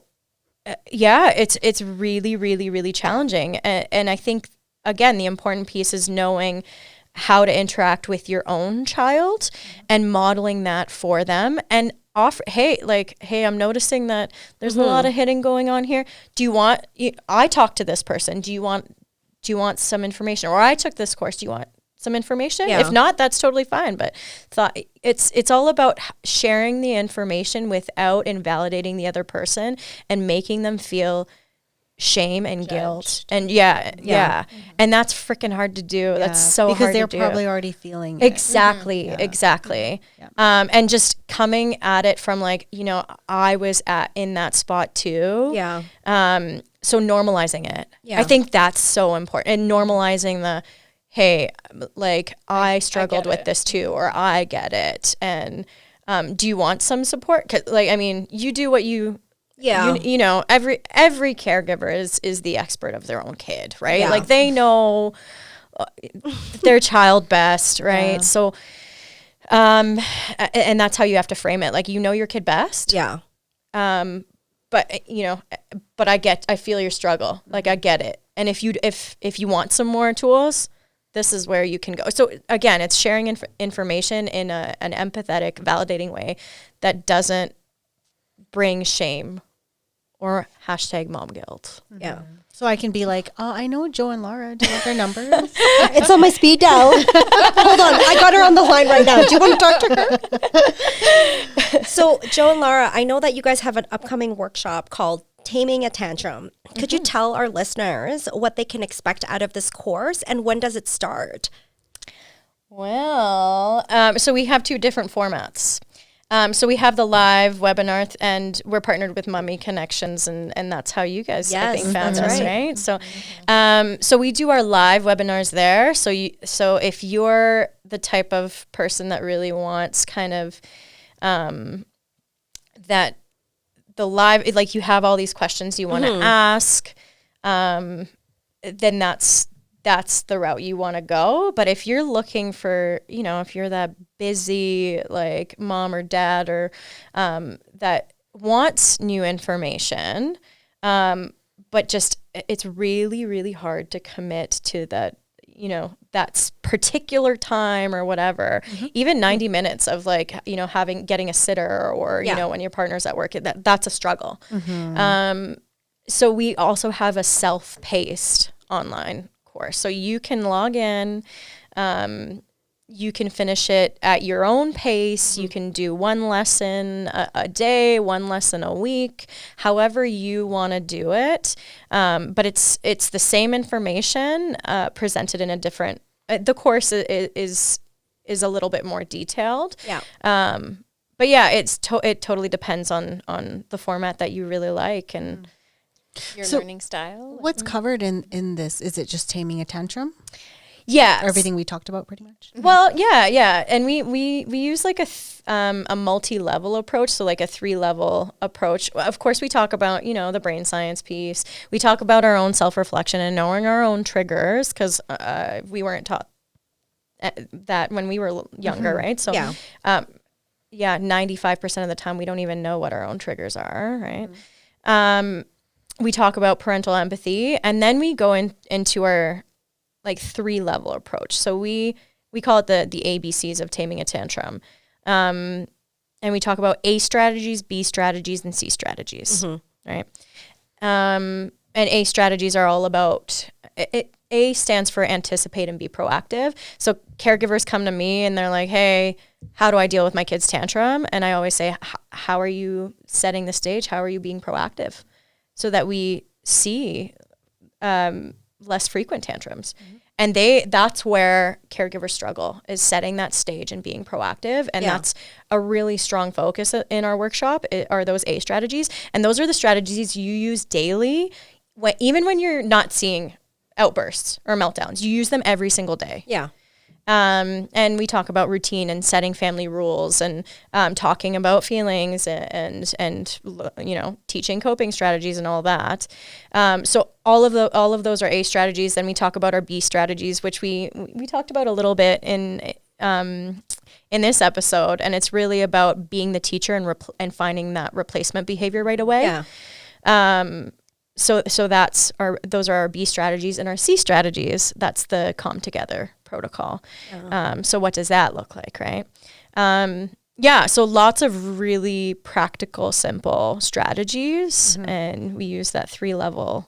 it's really, really, really challenging. And I think, again, the important piece is knowing how to interact with your own child and modeling that for them, and offer, hey, I'm noticing that there's a lot of hitting going on here. I talked to this person. Do you want some information? Or I took this course. Do you want some information? If not, that's totally fine. But it's all about sharing the information without invalidating the other person and making them feel shame and guilt. And and that's freaking hard to do. That's so hard to do, because they're probably already feeling it. Exactly. Yeah. And just coming at it from, like, I was in that spot too. So normalizing it. I think that's so important, and normalizing the, hey, like, I struggled with this too, or I get it. And do you want some support? 'Cause, like, I mean, you do what you, every caregiver is the expert of their own kid, right? Yeah. Like, they know their child best, right? Yeah. So, and that's how you have to frame it. Like, your kid best. Yeah. But I feel your struggle. Like, I get it. And if you want some more tools, this is where you can go. So again, it's sharing information in an empathetic, validating way that doesn't bring shame or #mom guilt. Yeah. So I can be like, I know Jo and Lara. Do you want their numbers? It's on my speed dial. Hold on. I got her on the line right now. Do you want to talk to her? So, Jo and Lara, I know that you guys have an upcoming workshop called Taming a Tantrum. Could you tell our listeners what they can expect out of this course, and when does it start? Well, so we have two different formats. So we have the live webinar, and we're partnered with Mummy Connections, and that's how you guys, I think, found us, right? So, so we do our live webinars there. So if you're the type of person that really wants kind of that. The live, like, you have all these questions you want to ask, then that's the route you want to go. But if you're looking for, if you're that busy, like, mom or dad, or that wants new information, but just it's really, really hard to commit to that, that particular time or whatever, even 90 minutes of, like, getting a sitter, or, when your partner's at work, that's a struggle. So we also have a self-paced online course. So you can log in, you can finish it at your own pace. You can do one lesson a day, one lesson a week, however you want to do it. But it's the same information presented in a different. The course is a little bit more detailed. Yeah. But yeah, it totally depends on the format that you really like and your learning style. What's covered in this? Is it just taming a tantrum? Yeah. Everything we talked about pretty much. Well, yeah. And we use like a multi-level approach. So like a 3-level approach. Of course, we talk about, the brain science piece. We talk about our own self-reflection and knowing our own triggers, because we weren't taught that when we were younger, right? So, 95% of the time we don't even know what our own triggers are, right? We talk about parental empathy, and then we go into our like 3-level approach. So we call it the ABCs of taming a tantrum. And we talk about A strategies, B strategies, and C strategies, right? And A strategies are all about, A stands for anticipate and be proactive. So caregivers come to me and they're like, hey, how do I deal with my kid's tantrum? And I always say, how are you setting the stage? How are you being proactive? So that we see less frequent tantrums. And that's where caregivers struggle, is setting that stage and being proactive. And that's a really strong focus in our workshop, are those A strategies. And those are the strategies you use daily, even when you're not seeing outbursts or meltdowns. You use them every single day. Yeah. And we talk about routine and setting family rules, and talking about feelings, and teaching coping strategies and all that. So all of those are A strategies. Then we talk about our B strategies, which we talked about a little bit in this episode, and it's really about being the teacher and finding that replacement behavior right away. Yeah. So those are our B strategies, and our C strategies, that's the calm together protocol. So what does that look like, right? So lots of really practical, simple strategies, and we use that 3-level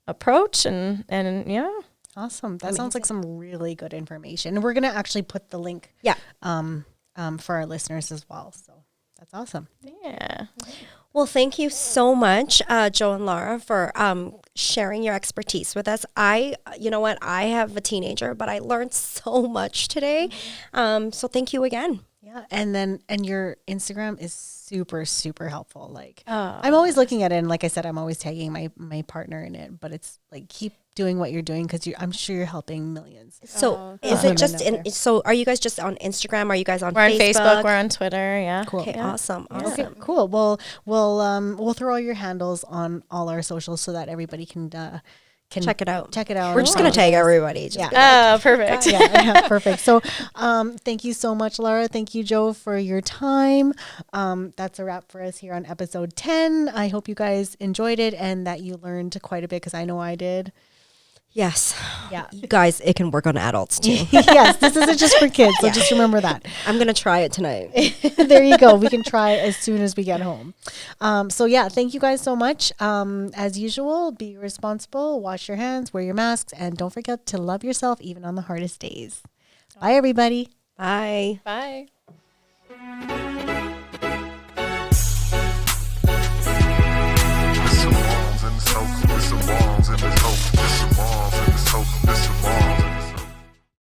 approach, and yeah. Awesome. That sounds like some really good information. And we're going to actually put the link for our listeners as well. So that's awesome. Yeah. Well, thank you so much, Jo and Lara, for sharing your expertise with us. You know what? I have a teenager, but I learned so much today. So thank you again. Yeah. And your Instagram is super, super helpful. Like, I'm always looking at it. And like I said, I'm always tagging my partner in it, but it's like, keep doing what you're doing, because I'm sure you're helping millions. So is it just so are you guys just on Instagram? Are you guys on Facebook? We're on Facebook, we're on Twitter. Yeah. Cool. Okay, awesome. Okay, cool. Well, we'll throw all your handles on all our socials so that everybody can check it out. We're just going to tag everybody. Perfect. Perfect. So thank you so much, Lara. Thank you, Jo, for your time. That's a wrap for us here on episode 10. I hope you guys enjoyed it and that you learned quite a bit, because I know I did. Yes. Yeah. You guys, it can work on adults too. Yes, this isn't just for kids, so just remember that. I'm going to try it tonight. There you go. We can try as soon as we get home. Thank you guys so much. As usual, be responsible, wash your hands, wear your masks, and don't forget to love yourself even on the hardest days. Bye, everybody. Bye. Bye.